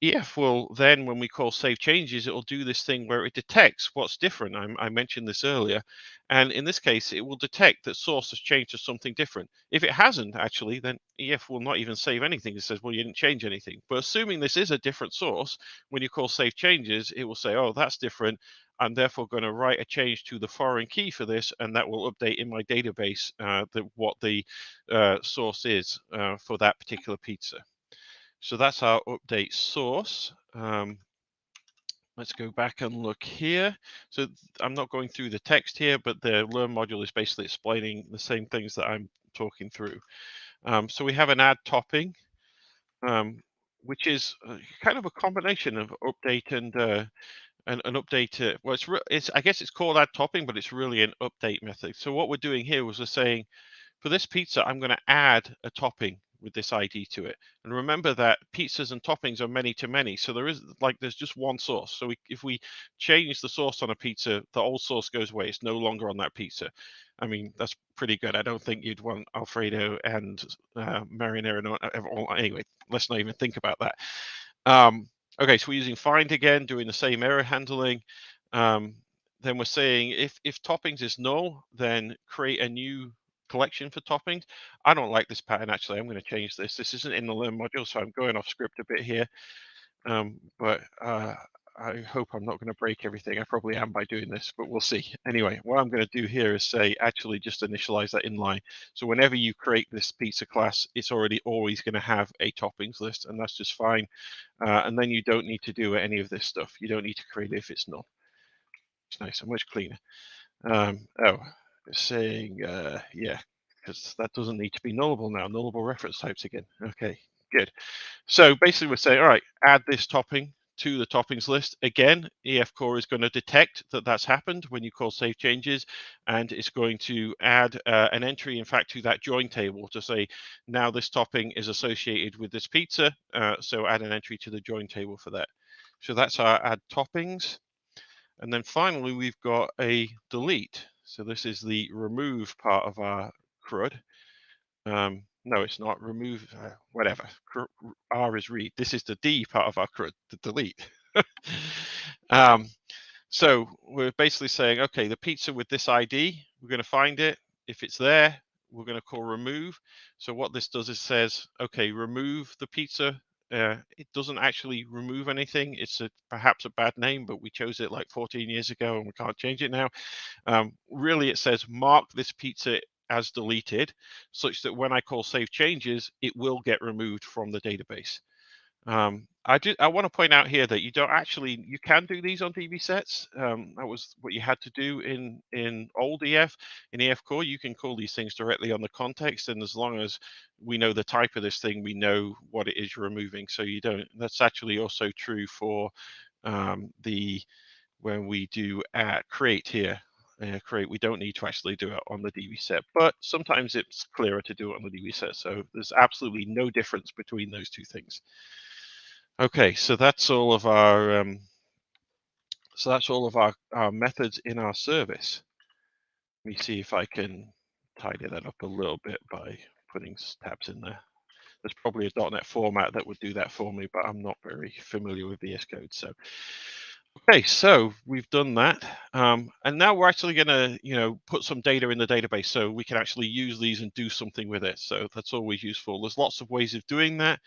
EF will then, when we call save changes, it will do this thing where it detects what's different. I mentioned this earlier. And in this case, it will detect that source has changed to something different. If it hasn't, actually, then EF will not even save anything. It says, well, you didn't change anything. But assuming this is a different source, when you call save changes, it will say, oh, that's different. I'm therefore going to write a change to the foreign key for this, and that will update in my database what the source is for that particular pizza. So that's our update source. Let's go back and look here. So I'm not going through the text here, but the Learn module is basically explaining the same things that I'm talking through. So we have an add topping, which is kind of a combination of update and an update. Well, I guess it's called add topping, but it's really an update method. So what we're doing here was we're saying, for this pizza, I'm going to add a topping with this ID to it. And remember that pizzas and toppings are many to many. So there's just one source. So if we change the source on a pizza, the old source goes away. It's no longer on that pizza. I mean, that's pretty good. I don't think you'd want Alfredo and marinara. Anyway, let's not even think about that. Okay, so we're using find again, doing the same error handling. Then we're saying if toppings is null, then create a new collection for toppings. I don't like this pattern, actually. I'm going to change this. This isn't in the Learn module, so I'm going off script a bit here. But I hope I'm not going to break everything. I probably am by doing this, but we'll see. Anyway, what I'm going to do here is say, actually just initialize that inline. So whenever you create this pizza class, it's always going to have a toppings list, and that's just fine. And then you don't need to do any of this stuff. You don't need to create it if it's null. It's nice and much cleaner. It's saying, yeah, because that doesn't need to be nullable now. Nullable reference types again. Okay, good. So basically we're saying, all right, add this topping to the toppings list. Again, EF Core is going to detect that that's happened when you call save changes, and it's going to add an entry, in fact, to that join table to say, now this topping is associated with this pizza, so add an entry to the join table for that. So that's our add toppings. And then finally, we've got a delete. So this is the remove part of our CRUD. No, it's not remove, whatever. R is read. This is the D part of our CRUD, the delete. So we're basically saying, okay, the pizza with this ID, we're going to find it. If it's there, we're going to call remove. So what this does is says, okay, remove the pizza. It doesn't actually remove anything. It's perhaps a bad name, but we chose it like 14 years ago and we can't change it now. Really, it says mark this pizza as deleted, such that when I call save changes, it will get removed from the database. I want to point out here that you can do these on DB sets. That was what you had to do in old EF. In EF Core, you can call these things directly on the context, and as long as we know the type of this thing, we know what it is you're removing. So you don't. That's actually also true for when we do create here. Create, we don't need to actually do it on the DB set, but sometimes it's clearer to do it on the DB set. So there's absolutely no difference between those two things. Okay, so that's all of our methods in our service. Let me see if I can tidy that up a little bit by putting tabs in there. There's probably a .NET format that would do that for me, but I'm not very familiar with VS Code. So, okay, so we've done that, and now we're actually going to, put some data in the database so we can actually use these and do something with it. So that's always useful. There's lots of ways of doing that.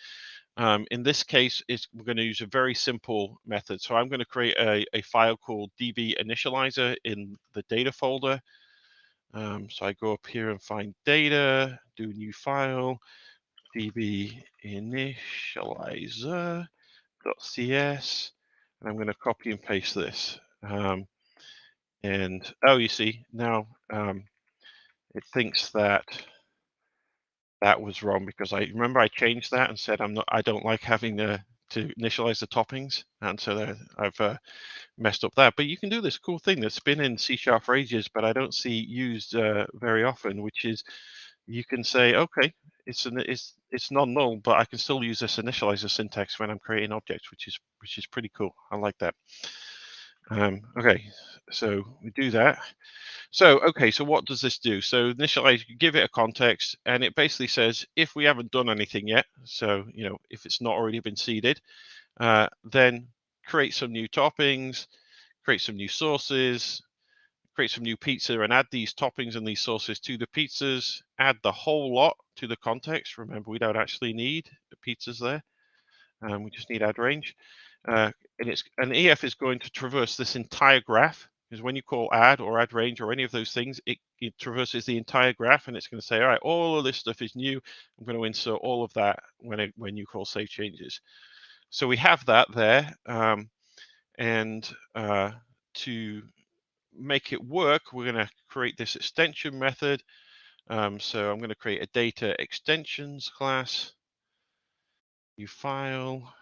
In this case, we're going to use a very simple method. So I'm going to create a file called db initializer in the data folder. So I go up here and find data, do new file, db initializer.cs, and I'm going to copy and paste this. And you see now it thinks that was wrong because I remember I changed that and said I don't like having to initialize the toppings, and so I've messed up that. But you can do this cool thing that's been in C# for ages, but I don't see used very often, which is you can say, okay, it's non-null, but I can still use this initializer syntax when I'm creating objects, which is pretty cool. I like that. Okay, so we do that. So, okay, so what does this do? So initialize, you give it a context, and it basically says if we haven't done anything yet, so, if it's not already been seeded, then create some new toppings, create some new sources, create some new pizza, and add these toppings and these sauces to the pizzas, add the whole lot to the context. Remember, we don't actually need the pizzas there. We just need add range. And EF is going to traverse this entire graph, because when you call add or add range or any of those things, it traverses the entire graph, and it's going to say, all right, all of this stuff is new. I'm going to insert all of that when you call save changes. So we have that there, and to make it work, we're going to create this extension method. So I'm going to create a data extensions class, new file,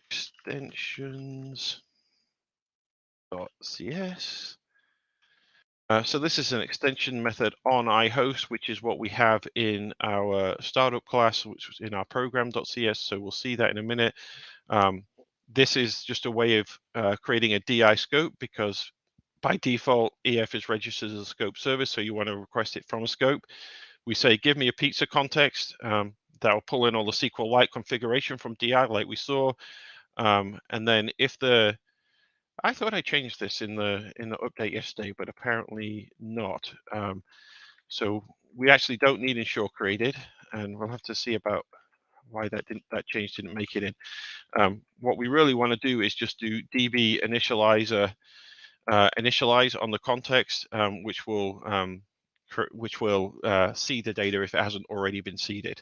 extensions.cs. So this is an extension method on iHost, which is what we have in our startup class, which was in our program.cs. So we'll see that in a minute. This is just a way of creating a DI scope, because by default, EF is registered as a scope service. So you want to request it from a scope. We say, give me a pizza context. That will pull in all the SQLite configuration from DI like we saw. And then I thought I changed this in the update yesterday, but apparently not. So we actually don't need ensure created, and we'll have to see about why that change didn't make it in. What we really want to do is just do db initializer initialize on the context, which will seed the data if it hasn't already been seeded.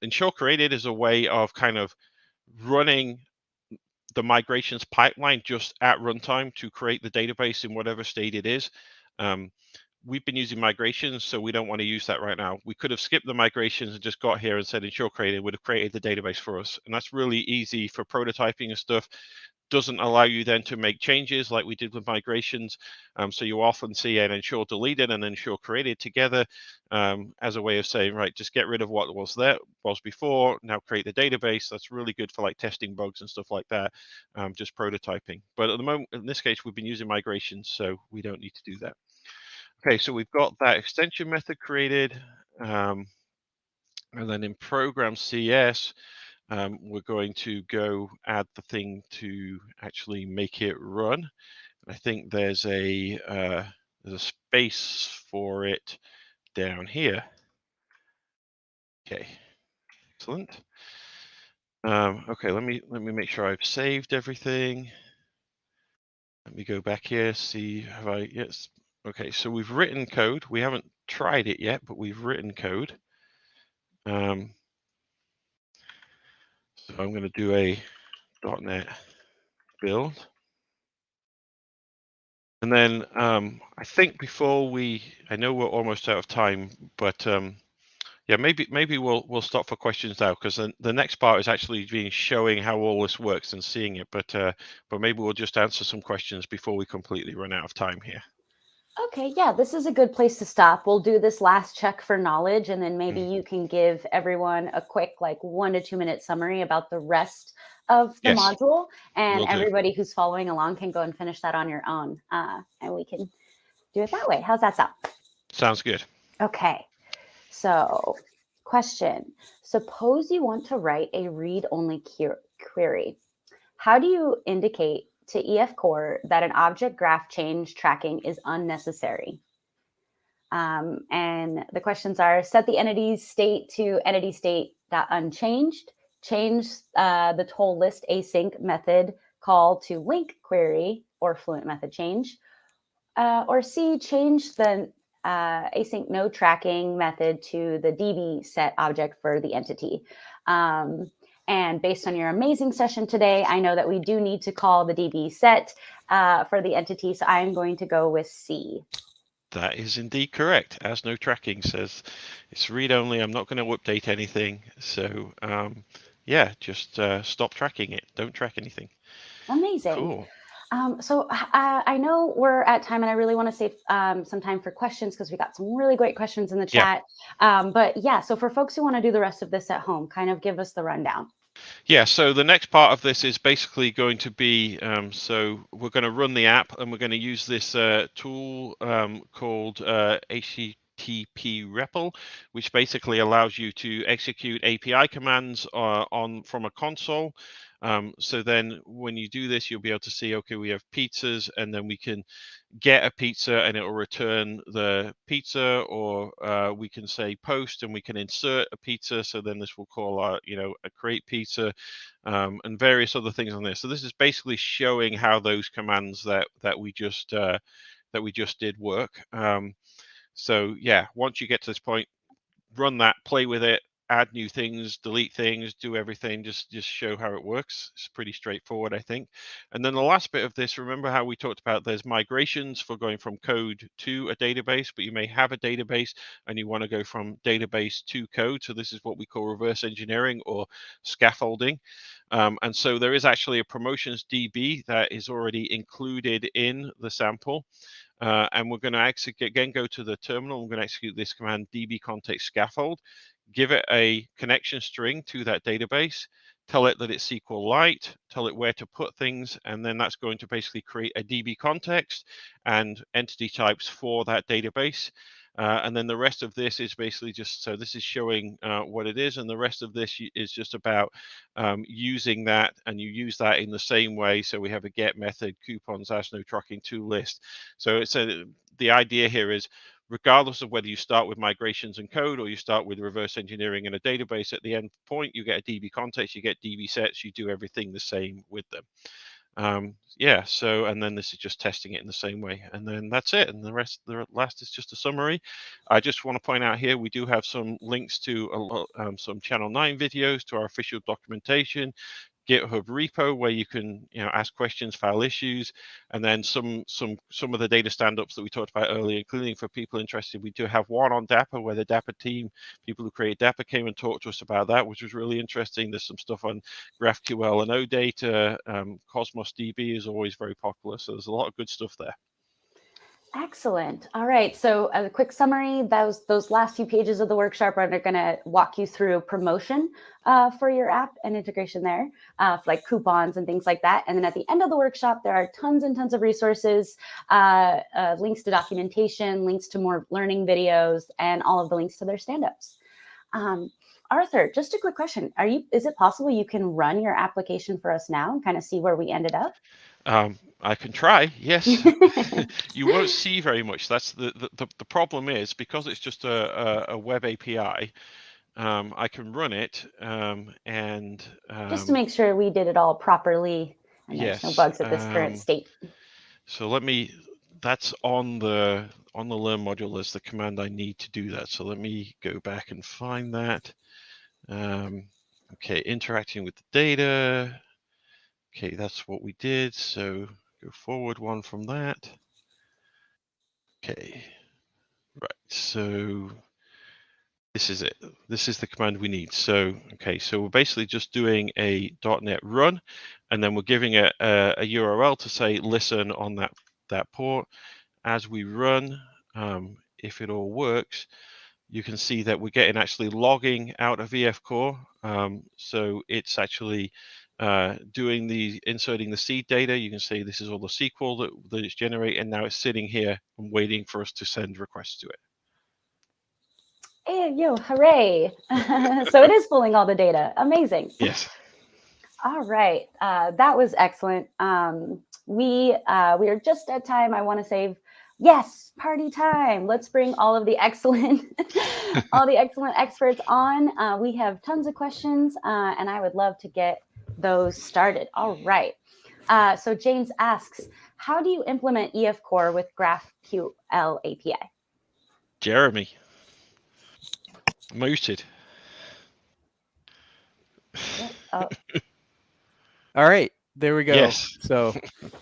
Ensure created is a way of kind of running the migrations pipeline just at runtime to create the database in whatever state it is. We've been using migrations, so we don't want to use that right now. We could have skipped the migrations and just got here and said ensure created, would have created the database for us. And that's really easy for prototyping and stuff. Doesn't allow you then to make changes like we did with migrations. So you often see an ensure deleted and ensure created together as a way of saying, right, just get rid of what was before, now create the database. That's really good for like testing bugs and stuff like that, just prototyping. But at the moment, in this case, we've been using migrations, so we don't need to do that. Okay, so we've got that extension method created. And then in program CS, we're going to go add the thing to actually make it run. I think there's a space for it down here. Okay, excellent. Okay, let me make sure I've saved everything. Let me go back here, see have I, yes, Okay, so we've written code. We haven't tried it yet, but we've written code. So I'm going to do a .NET build. And then I think I know we're almost out of time, but yeah, maybe we'll stop for questions now, because the next part is actually showing how all this works and seeing it. But maybe we'll just answer some questions before we completely run out of time here. Okay, yeah, this is a good place to stop. We'll do this last check for knowledge, and then maybe you can give everyone a quick, like 1 to 2 minute summary about the rest of the Yes, module, and will do. everybody who's following along can go and finish that on your own, and we can do it that way. How's that sound? Sounds good. Okay, so question. Suppose you want to write a read-only query. How do you indicate to EF Core that an object graph change tracking is unnecessary? And the questions are: set the entity state to entity state.unchanged, change the toll list async method call to link query or fluent method change, or C, change the async no tracking method to the DB set object for the entity. And based on your amazing session today, I know that we do need to call the DB set for the entity, so I'm going to go with C. That is indeed correct. As no tracking says, it's read only. I'm not going to update anything. So yeah, just stop tracking it. Don't track anything. Amazing. Cool. So I know we're at time, and I really want to save some time for questions, because we got some really great questions in the chat. But yeah, so for folks who want to do the rest of this at home, kind of give us the rundown. Yeah, so the next part of this is basically going to be, so we're going to run the app, and we're going to use this tool called HTTP REPL, which basically allows you to execute API commands from a console. So then when you do this, you'll be able to see, okay, we have pizzas, and then we can get a pizza and it will return the pizza, or we can say post and we can insert a pizza. So then this will call our, a create pizza, and various other things on this. So this is basically showing how those commands that we just did work. So yeah, once you get to this point, run that, play with it, add new things, delete things, do everything, just show how it works. It's pretty straightforward, I think. And then the last bit of this, remember how we talked about there's migrations for going from code to a database, but you may have a database and you want to go from database to code. So this is what we call reverse engineering or scaffolding. And so there is actually a promotions DB that is already included in the sample. And we're going to execute, again, go to the terminal. We're going to execute this command, db context scaffold, give it a connection string to that database, tell it that it's SQLite, tell it where to put things, and then that's going to basically create a DB context and entity types for that database. And then the rest of this is basically just, so this is showing what it is, and the rest of this is just about using that, and you use that in the same way. So we have a get method, coupons, as no tracking to list. So it's the idea here is, regardless of whether you start with migrations and code or you start with reverse engineering in a database, at the end point you get a DB context, you get DB sets, you do everything the same with them. Yeah, so, and then this is just testing it in the same way, and then that's it, and the last is just a summary. I just want to point out here, we do have some links to some Channel 9 videos, to our official documentation, GitHub repo, where you can ask questions, file issues, and then some of the data stand-ups that we talked about earlier, including for people interested. We do have one on Dapper, where the Dapper team, people who create Dapper, came and talked to us about that, which was really interesting. There's some stuff on GraphQL and OData. Cosmos DB is always very popular, so there's a lot of good stuff there. Excellent. All right. So as a quick summary, those last few pages of the workshop are going to walk you through promotion for your app and integration there, like coupons and things like that. And then at the end of the workshop, there are tons and tons of resources, links to documentation, links to more learning videos, and all of the links to their stand-ups. Arthur, just a quick question. Is it possible you can run your application for us now and kind of see where we ended up? I can try, yes. You won't see very much. That's the problem is, because it's just a web API, I can run it and just to make sure we did it all properly and there's no bugs at this current state. So that's on the learn module as the command I need to do that. So let me go back and find that. Okay, interacting with the data. Okay, that's what we did. So go forward one from that. Okay, right. So this is it. This is the command we need. So, okay, so we're basically just doing a .NET run, and then we're giving it a URL to say listen on that port. As we run, if it all works, you can see that we're getting actually logging out of EF Core. So it's actually inserting the seed data. You can see this is all the SQL that it's generating. Now it's sitting here and waiting for us to send requests to it. Hey, yo, hooray. So it is pulling all the data. Amazing. Yes. All right. That was excellent. We are just at time. I want to save. Yes, party time. Let's bring all of the excellent, all the excellent experts on. We have tons of questions, and I would love to get those started. All right. So James asks, how do you implement EF Core with GraphQL API? Jeremy. Muted. Oh. All right, there we go. Yes. So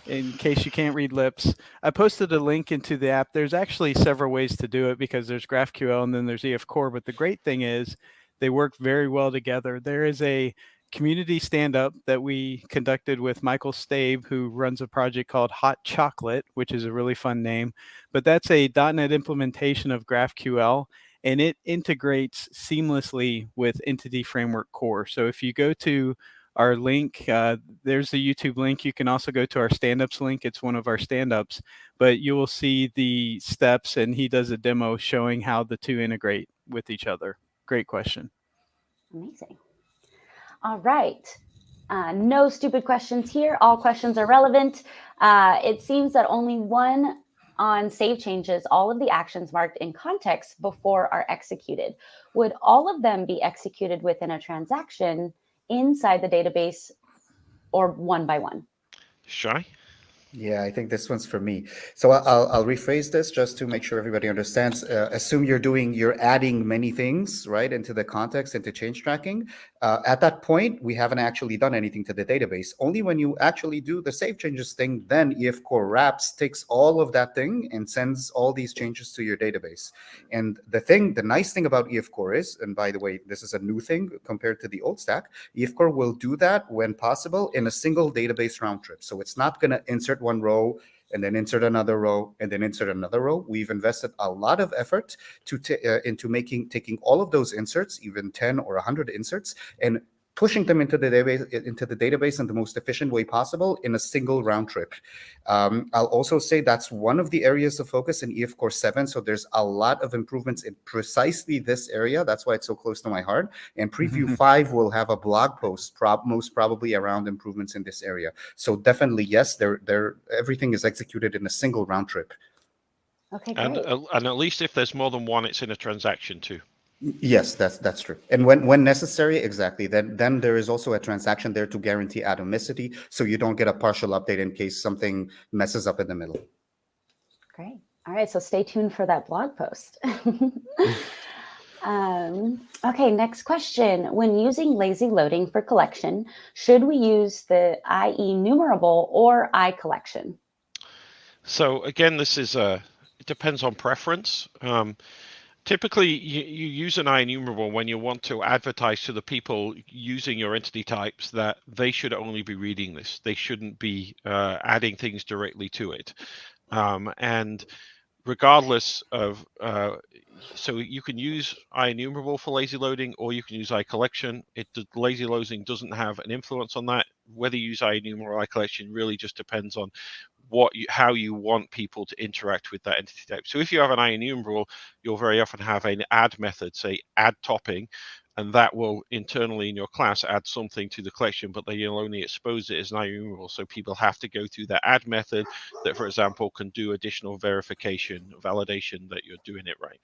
in case you can't read lips, I posted a link into the app. There's actually several ways to do it because there's GraphQL and then there's EF Core. But the great thing is they work very well together. There is a community stand-up that we conducted with Michael Stabe, who runs a project called Hot Chocolate, which is a really fun name. But that's a .NET implementation of GraphQL, and it integrates seamlessly with Entity Framework Core. So if you go to our link, there's the YouTube link. You can also go to our stand-ups link. It's one of our stand-ups, but you will see the steps, and he does a demo showing how the two integrate with each other. Great question. Amazing. All right. No stupid questions here. All questions are relevant. It seems that only one on save changes, all of the actions marked in context before are executed. Would all of them be executed within a transaction inside the database or one by one? Shy? Yeah, I think this one's for me. So I'll rephrase this just to make sure everybody understands. Assume you're adding many things, right, into the context, into change tracking. At that point, we haven't actually done anything to the database. Only when you actually do the save changes thing, then EF Core wraps, takes all of that thing and sends all these changes to your database. And the nice thing about EF Core is, and by the way, this is a new thing compared to the old stack, EF Core will do that when possible in a single database round trip. So it's not going to insert one row and then insert another row and then insert another row. We've invested a lot of effort into taking all of those inserts, even 10 or 100 inserts, and pushing them into the database in the most efficient way possible in a single round trip. I'll also say that's one of the areas of focus in EF Core 7. So there's a lot of improvements in precisely this area. That's why it's so close to my heart. And Preview 5 will have a blog post, most probably around improvements in this area. So definitely, yes, everything is executed in a single round trip. Okay, great. And at least if there's more than one, it's in a transaction too. Yes, that's true. And when necessary, exactly, then there is also a transaction there to guarantee atomicity, so you don't get a partial update in case something messes up in the middle. Great. All right, so stay tuned for that blog post. Okay, next question. When using lazy loading for collection, should we use the IEnumerable or iCollection? So again, this is it depends on preference. Typically, you use an IEnumerable when you want to advertise to the people using your entity types that they should only be reading this. They shouldn't be adding things directly to it. And regardless of, so you can use IEnumerable for lazy loading, or you can use iCollection. Lazy loading doesn't have an influence on that. Whether you use IEnumerable or iCollection really just depends on how you want people to interact with that entity type. So if you have an IEnumerable, you'll very often have an add method, say add topping, and that will internally in your class add something to the collection, but then you'll only expose it as an IEnumerable. So people have to go through that add method that, for example, can do additional verification, validation that you're doing it right.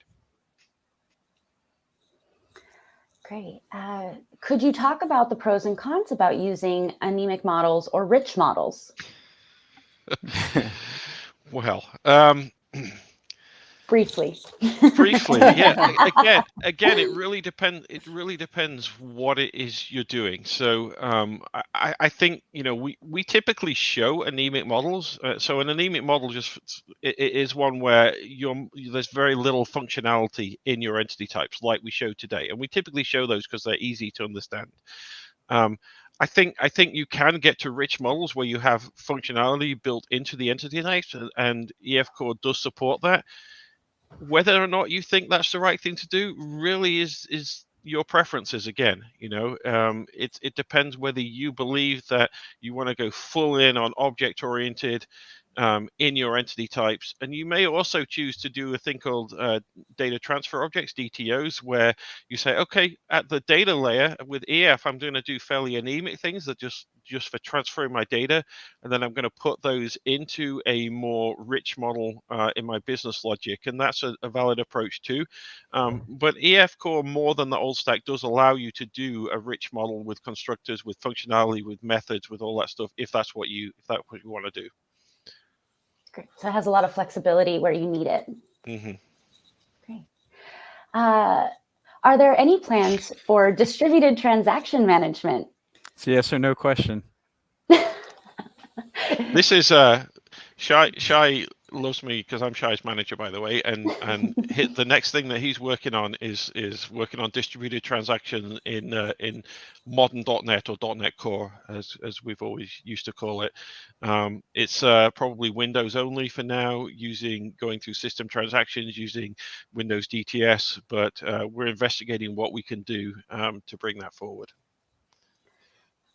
Great. Could you talk about the pros and cons about using anemic models or rich models? Well, Briefly. briefly, yeah. Again, it really depends. It really depends what it is you're doing. So, I think we typically show anemic models. So an anemic model it is one where there's very little functionality in your entity types, like we showed today, and we typically show those because they're easy to understand. I think you can get to rich models where you have functionality built into the entity types, and EF Core does support that. Whether or not you think that's the right thing to do really is your preferences again. It depends whether you believe that you want to go full in on object oriented in your entity types, and you may also choose to do a thing called data transfer objects, DTOs, where you say, okay, at the data layer with EF, I'm going to do fairly anemic things that just for transferring my data, and then I'm going to put those into a more rich model in my business logic, and that's a valid approach too. But EF Core, more than the old stack, does allow you to do a rich model with constructors, with functionality, with methods, with all that stuff, if that's what you want to do. Great. So it has a lot of flexibility where you need it. Mm-hmm. Great. Are there any plans for distributed transaction management? It's a yes or no question. This is Shai loves me because I'm Shai's manager, by the way, and the next thing that he's working on is working on distributed transaction in modern .NET or .NET Core, as we've always used to call it. It's probably Windows only for now, going through system transactions using Windows DTS, but we're investigating what we can do to bring that forward.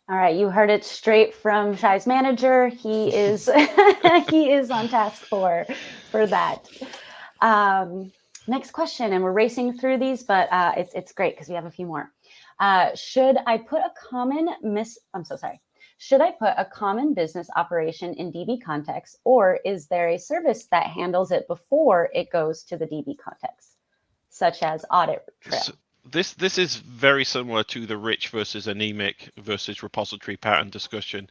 All right, you heard it straight from Shai's manager. He is he is on task for that. Next question, and we're racing through these, but it's great because we have a few more. Should I put a common business operation in DB context, or is there a service that handles it before it goes to the DB context, such as audit trail? This is very similar to the rich versus anemic versus repository pattern discussion.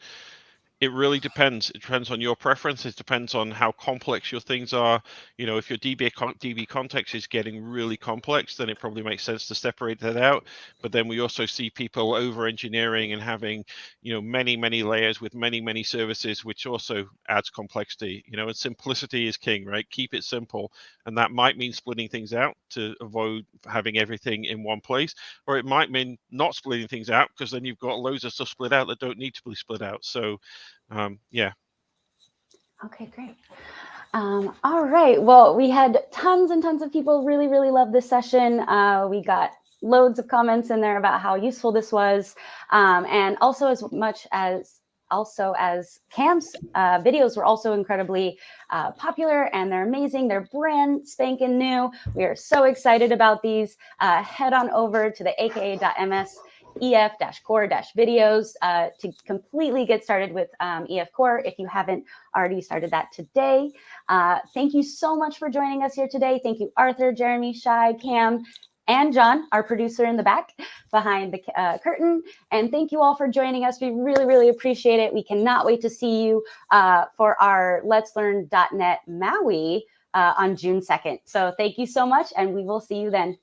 It really depends. It depends on your preference. It depends on how complex your things are. If your DB context is getting really complex, then it probably makes sense to separate that out. But then we also see people over engineering and having, many layers with many services, which also adds complexity. And simplicity is king, right? Keep it simple. And that might mean splitting things out to avoid having everything in one place, or it might mean not splitting things out because then you've got loads of stuff split out that don't need to be split out. So yeah. Okay, great. All right. Well, we had tons and tons of people really love this session. We got loads of comments in there about how useful this was. And also as Cam's videos were also incredibly popular, and they're amazing. They're brand spanking new. We are so excited about these. Head on over to the aka.ms EF-core-videos to completely get started with EF Core if you haven't already started that today. Thank you so much for joining us here today. Thank you, Arthur, Jeremy, Shai, Cam, and John, our producer in the back behind the curtain. And thank you all for joining us. We really appreciate it. We cannot wait to see you for our Let's Learn.NET Maui on June 2nd. So thank you so much, and we will see you then.